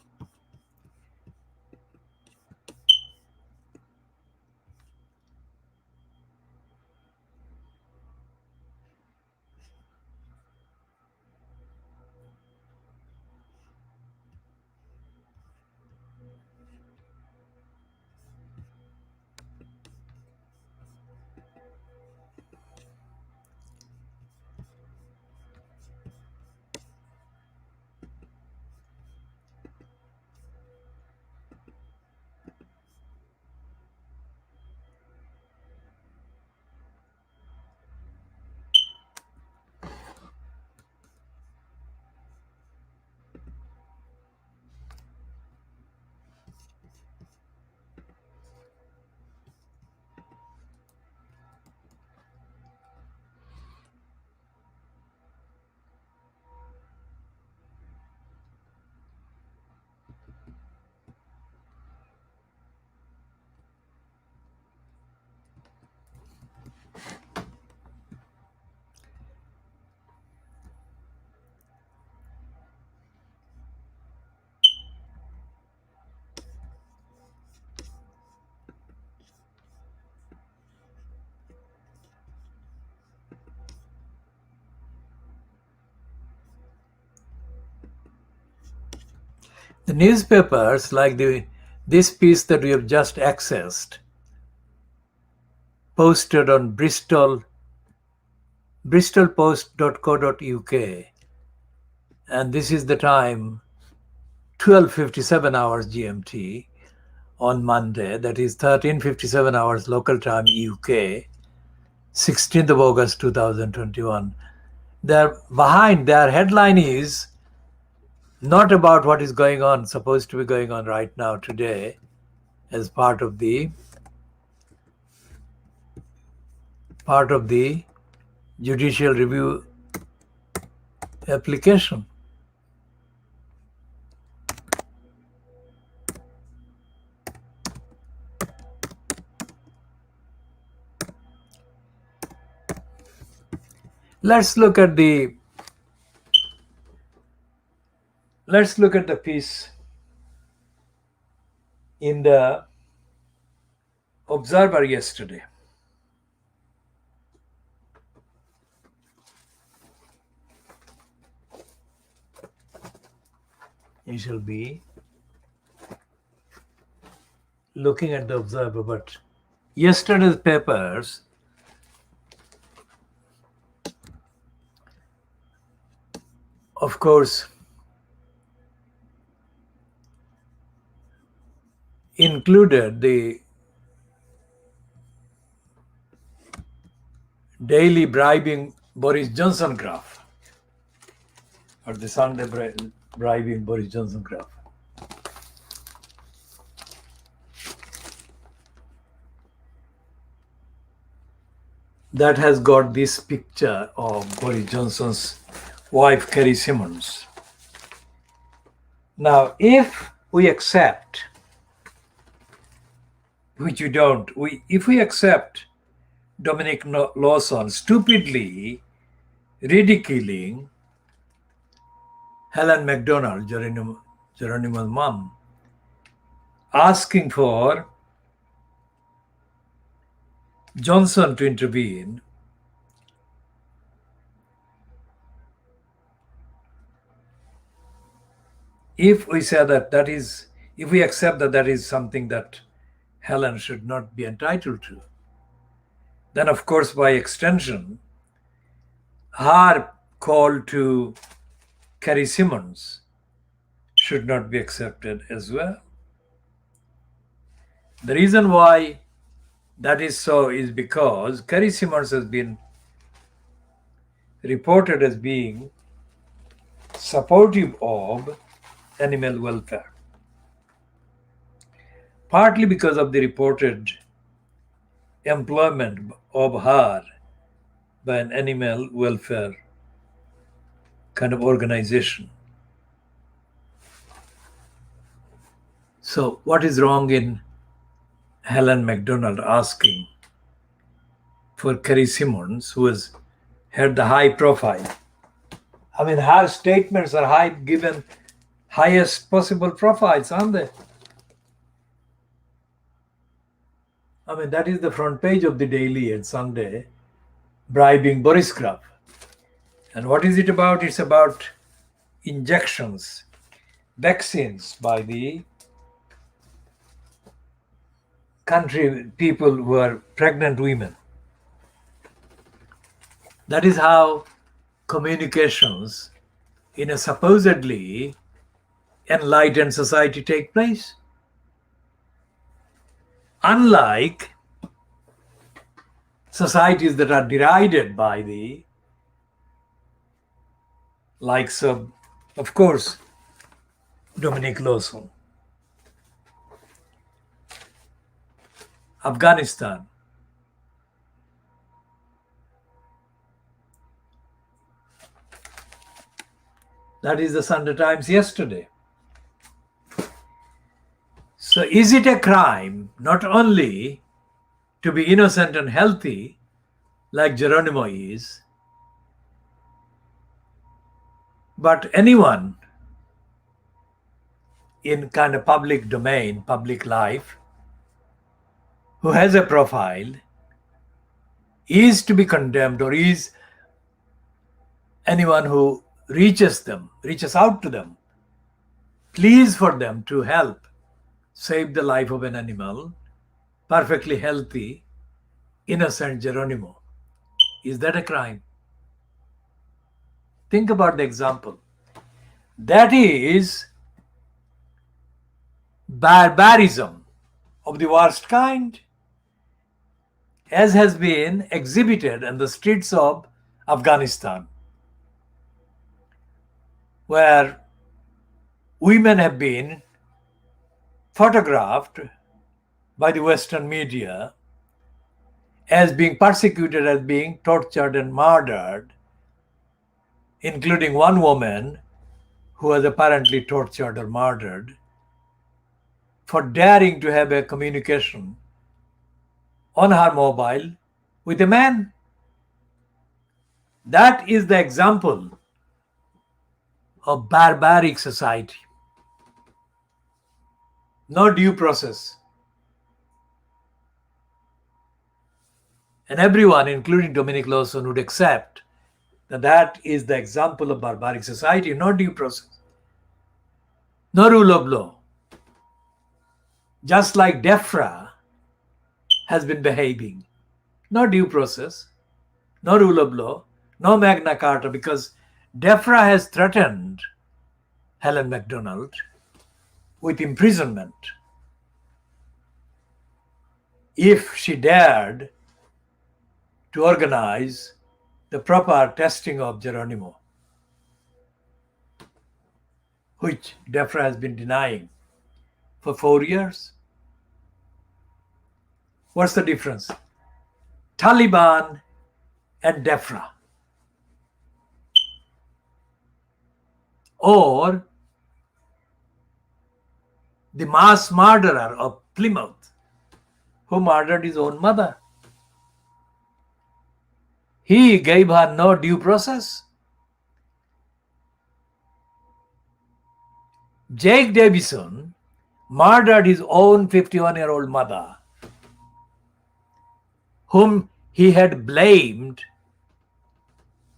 The newspapers, like this piece that we have just accessed, posted on bristolpost.co.uk, and this is the time 12:57 hours GMT on Monday, that is 13:57 hours local time UK, 16th of August 2021. Their headline is not about what is supposed to be going on right now today as part of the judicial review application. Let's look at the piece in the Observer yesterday. You shall be looking at the Observer, but yesterday's papers of course included the daily bribing Boris Johnson graph, or the Sunday bribing Boris Johnson graph. That has got this picture of Boris Johnson's wife, Carrie Simmons. Now, if we accept, which we don't, if we accept Dominic Lawson stupidly ridiculing Helen MacDonald, Geronimo's mom, asking for Johnson to intervene, if we say if we accept that is something that Helen should not be entitled to, then of course by extension her call to Carrie Simmons should not be accepted as well. The reason why that is so is because Carrie Simmons has been reported as being supportive of animal welfare, partly because of the reported employment of her by an animal welfare kind of organization. So what is wrong in Helen MacDonald asking for Carrie Simmons, who has had the high profile? I mean, her statements are given highest possible profiles, aren't they? I mean, that is the front page of the Daily and Sunday, bribing Boris graph. And what is it about? It's about injections, vaccines by the country people who are pregnant women. That is how communications in a supposedly enlightened society take place. Unlike societies that are derided by the likes of course, Dominic Lawson, Afghanistan. That is the Sunday Times yesterday. So is it a crime not only to be innocent and healthy like Geronimo is, but anyone in kind of public domain, public life, who has a profile is to be condemned, or is anyone who reaches out to them pleas for them to help save the life of an animal, perfectly healthy, innocent Geronimo. Is that a crime? Think about the example. That is barbarism of the worst kind, as has been exhibited in the streets of Afghanistan, where women have been photographed by the Western media as being persecuted, as being tortured and murdered, including one woman who was apparently tortured or murdered for daring to have a communication on her mobile with a man. That is the example of barbaric society. No due process. And everyone, including Dominic Lawson, would accept that that is the example of barbaric society. No due process. No rule of law. Just like DEFRA has been behaving. No due process. No rule of law. No Magna Carta, because DEFRA has threatened Helen MacDonald with imprisonment if she dared to organize the proper testing of Geronimo, which DEFRA has been denying for 4 years. What's the difference? Taliban and DEFRA. Or the mass murderer of Plymouth, who murdered his own mother. He gave her no due process. Jake Davison murdered his own 51-year-old mother, whom he had blamed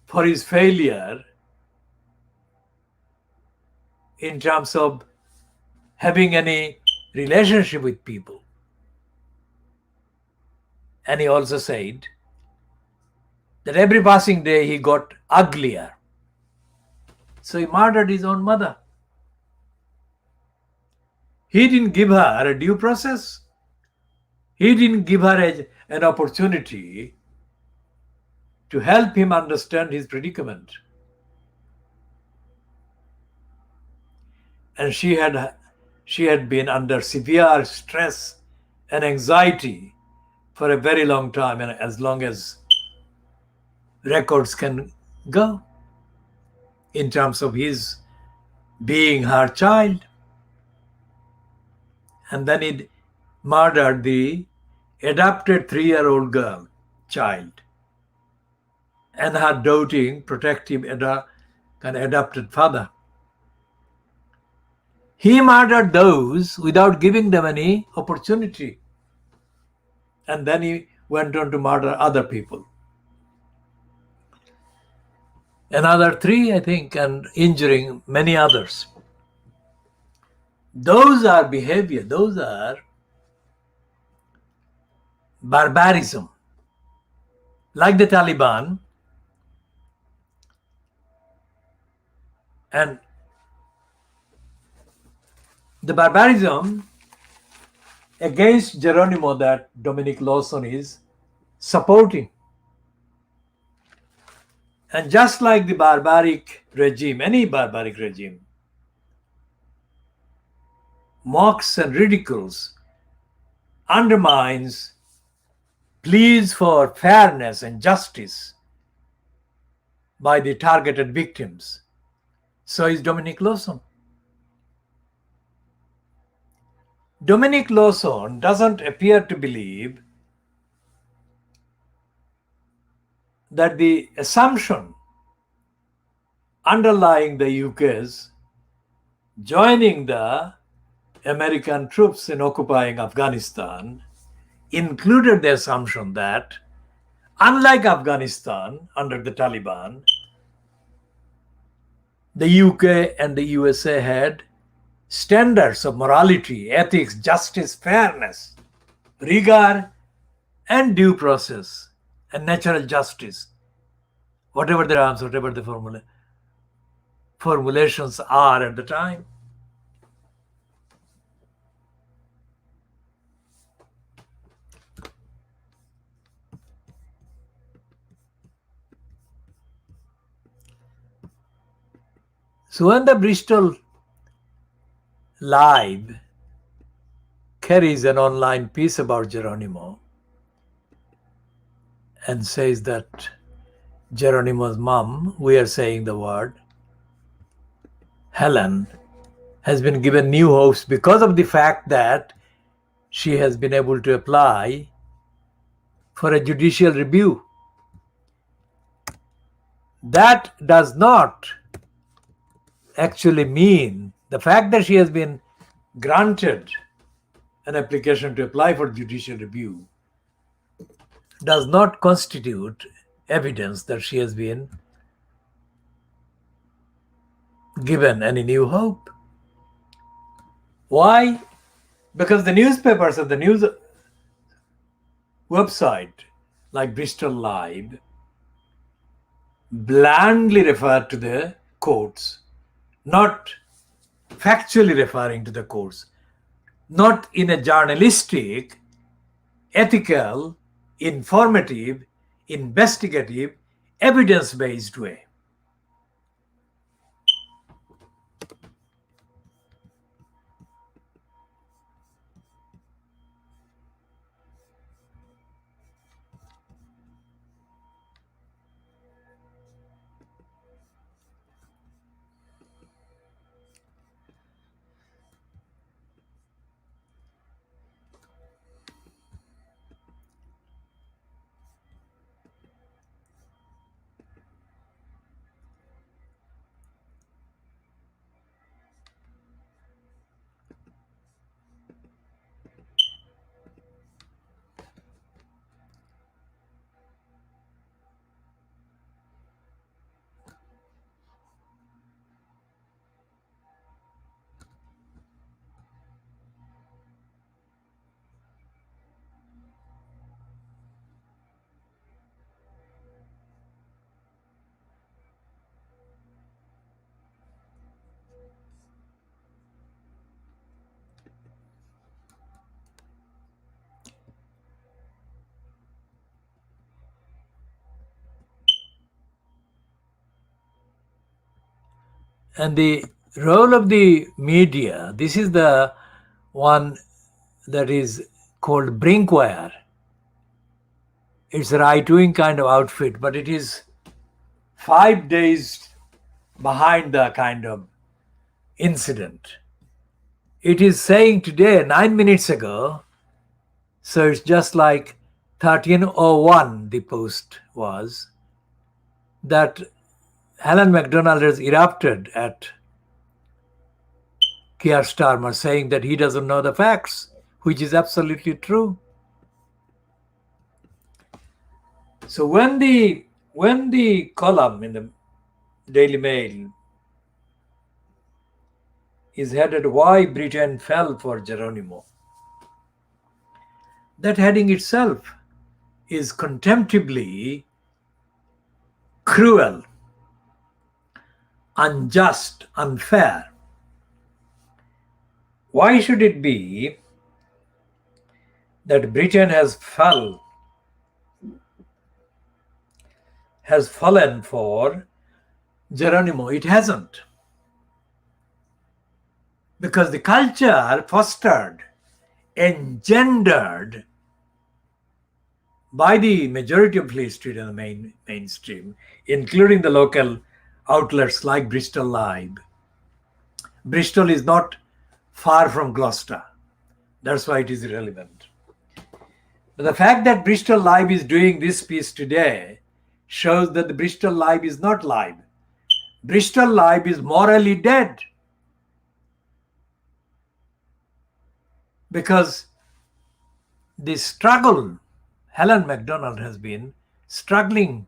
for his failure in terms of having any relationship with people. And he also said that every passing day he got uglier. So he murdered his own mother. He didn't give her a due process. He didn't give her an opportunity to help him understand his predicament. And she had been under severe stress and anxiety for a very long time, and as long as records can go, in terms of his being her child. And then he murdered the adopted 3-year-old girl child and her doting, protective, adopted father. He murdered those without giving them any opportunity. And then he went on to murder other people. Another 3, I think, and injuring many others. Those are behavior, those are barbarism. Like the Taliban, and the barbarism against Geronimo that Dominic Lawson is supporting. And just like the barbaric regime, any barbaric regime, mocks and ridicules, undermines pleas for fairness and justice by the targeted victims, so is Dominic Lawson. Dominic Lawson doesn't appear to believe that the assumption underlying the UK's joining the American troops in occupying Afghanistan included the assumption that, unlike Afghanistan under the Taliban, the UK and the USA had standards of morality, ethics, justice, fairness, regard, and due process, and natural justice, whatever the terms, whatever the formulations are at the time. So when the Bristol Live carries an online piece about Geronimo and says that Geronimo's mom, we are saying the word, Helen, has been given new hopes because of the fact that she has been able to apply for a judicial review. That does not actually mean the fact that she has been granted an application to apply for judicial review does not constitute evidence that she has been given any new hope. Why? Because the newspapers and the news website like Bristol Live blandly refer to the courts, not factually referring to the courts, not in a journalistic, ethical, informative, investigative, evidence-based way. And the role of the media, this is the one that is called Brinkwire. It's a right-wing kind of outfit, but it is 5 days behind the kind of incident. It is saying today, 9 minutes ago, so it's just like 1301, the post was, that Helen MacDonald has erupted at Keir Starmer, saying that he doesn't know the facts, which is absolutely true. So when the column in the Daily Mail is headed "Why Britain Fell for Geronimo," that heading itself is contemptibly cruel, unjust, unfair. Why should it be that Britain has fallen for Geronimo? It hasn't. Because the culture fostered, engendered by the majority of Fleet Street and the mainstream, including the local outlets like Bristol Live. Bristol is not far from Gloucester. That's why it is irrelevant. But the fact that Bristol Live is doing this piece today shows that the Bristol Live is not live. Bristol Live is morally dead. Because the struggle, Helen MacDonald has been struggling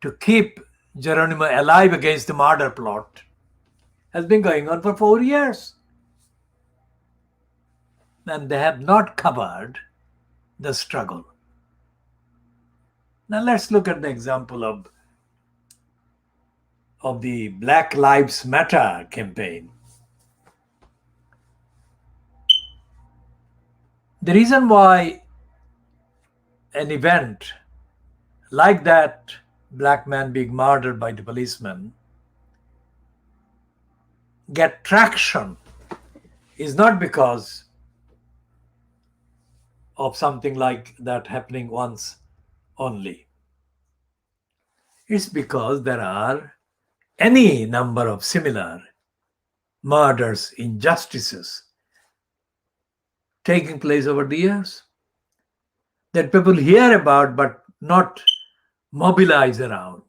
to keep Geronimo alive against the murder plot, has been going on for 4 years. and they have not covered the struggle. Now let's look at the example of the Black Lives Matter campaign. The reason why an event like that black man being murdered by the policeman get traction is not because of something like that happening once only. It's because there are any number of similar murders, injustices taking place over the years that people hear about but not mobilize around.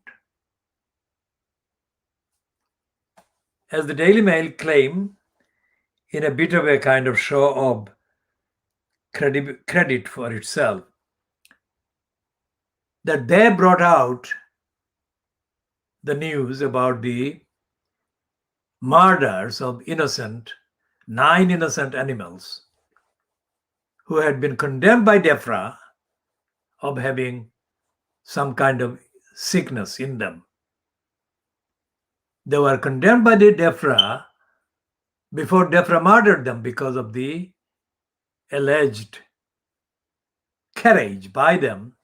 As the Daily Mail claim in a bit of a kind of show of credit for itself, that they brought out the news about the murders of nine innocent animals who had been condemned by DEFRA of having some kind of sickness in them. They were condemned by the DEFRA before DEFRA murdered them because of the alleged carriage by them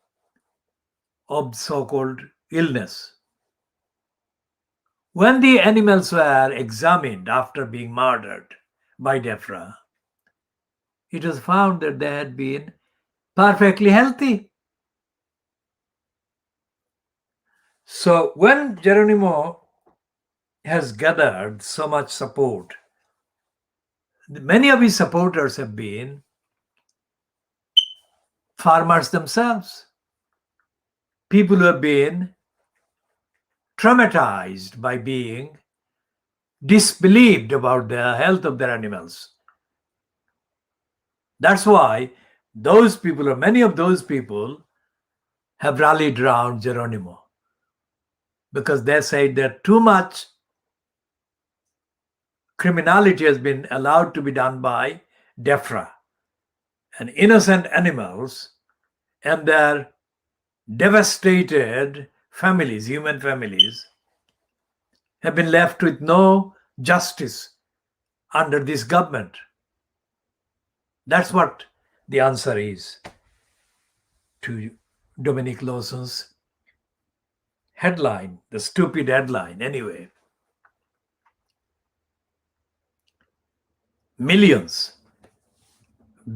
of so-called illness. When the animals were examined after being murdered by DEFRA, it was found that they had been perfectly healthy. So when Geronimo has gathered so much support, many of his supporters have been farmers themselves, people who have been traumatized by being disbelieved about the health of their animals. That's why those people, or many of those people, have rallied around Geronimo, because they say that too much criminality has been allowed to be done by DEFRA, and innocent animals and their devastated families, human families, have been left with no justice under this government. That's what the answer is to Dominic Lawson's headline, the stupid headline, anyway. Millions,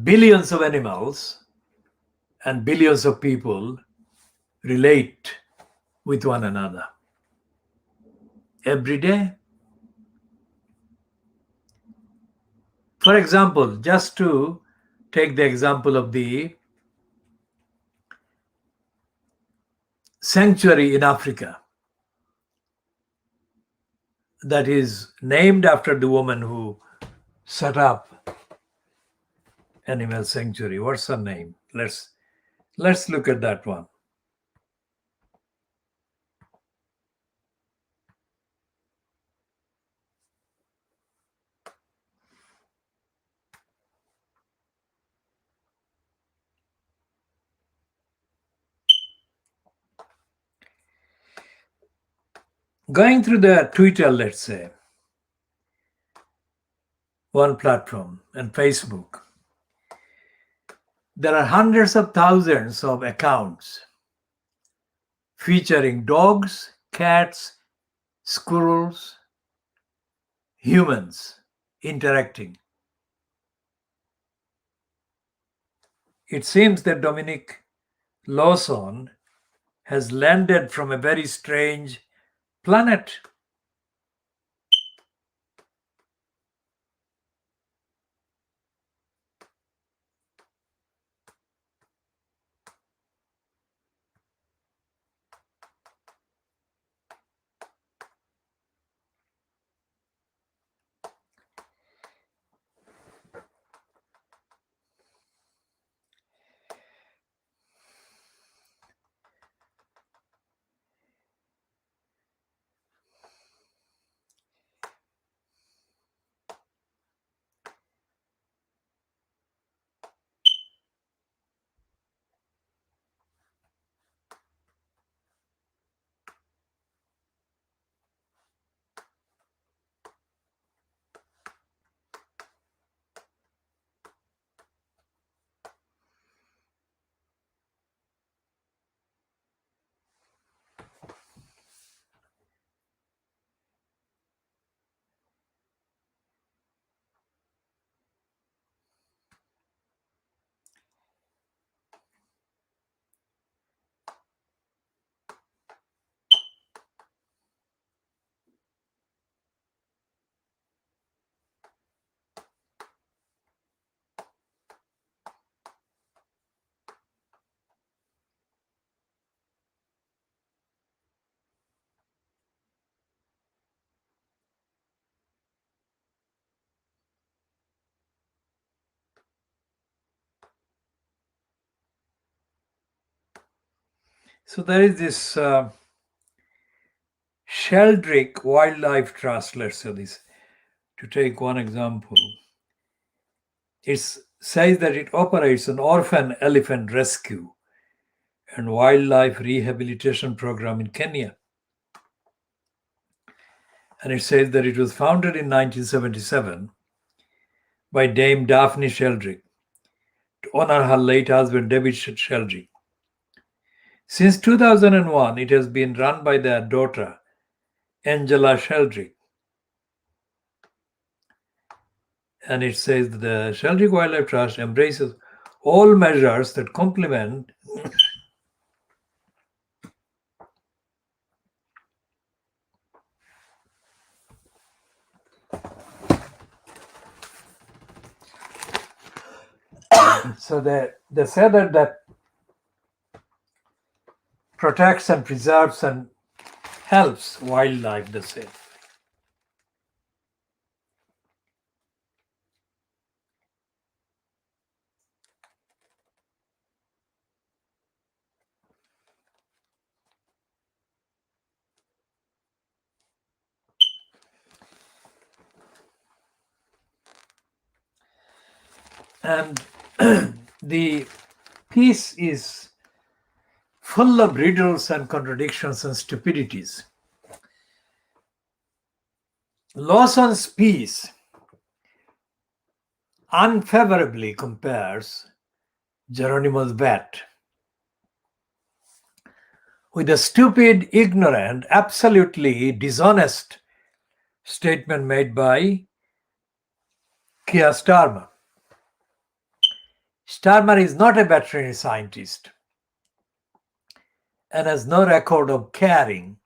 billions of animals and billions of people relate with one another every day. For example, just to take the example of the sanctuary in Africa that is named after the woman who set up animal sanctuary. What's her name? Let's look at that one. Going through the Twitter, let's say, one platform, and Facebook, there are hundreds of thousands of accounts featuring dogs, cats, squirrels, humans interacting. It seems that Dominic Lawson has landed from a very strange planet. So there is this Sheldrick Wildlife Trust, let's say this, to take one example. It says that it operates an orphan elephant rescue and wildlife rehabilitation program in Kenya. And it says that it was founded in 1977 by Dame Daphne Sheldrick to honor her late husband David Sheldrick. Since 2001, it has been run by their daughter Angela Sheldrick. And it says that the Sheldrick Wildlife Trust embraces all measures that complement so they say that protects and preserves and helps wildlife, they say. And the piece is full of riddles and contradictions and stupidities. Lawson's piece unfavorably compares Geronimo's bat with a stupid, ignorant, absolutely dishonest statement made by Keir Starmer. Starmer is not a veterinary scientist and has no record of caring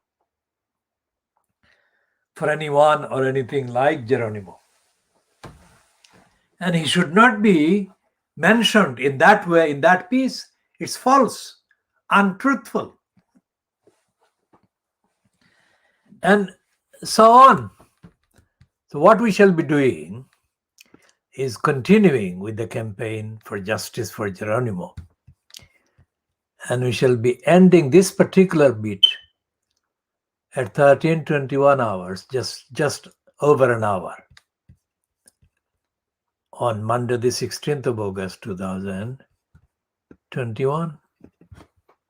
for anyone or anything like Geronimo. And he should not be mentioned in that way in that piece. It's false, untruthful, and so on. So what we shall be doing is continuing with the campaign for justice for Geronimo. And we shall be ending this particular bit at 13:21 hours, just over an hour, on Monday the 16th of August 2021.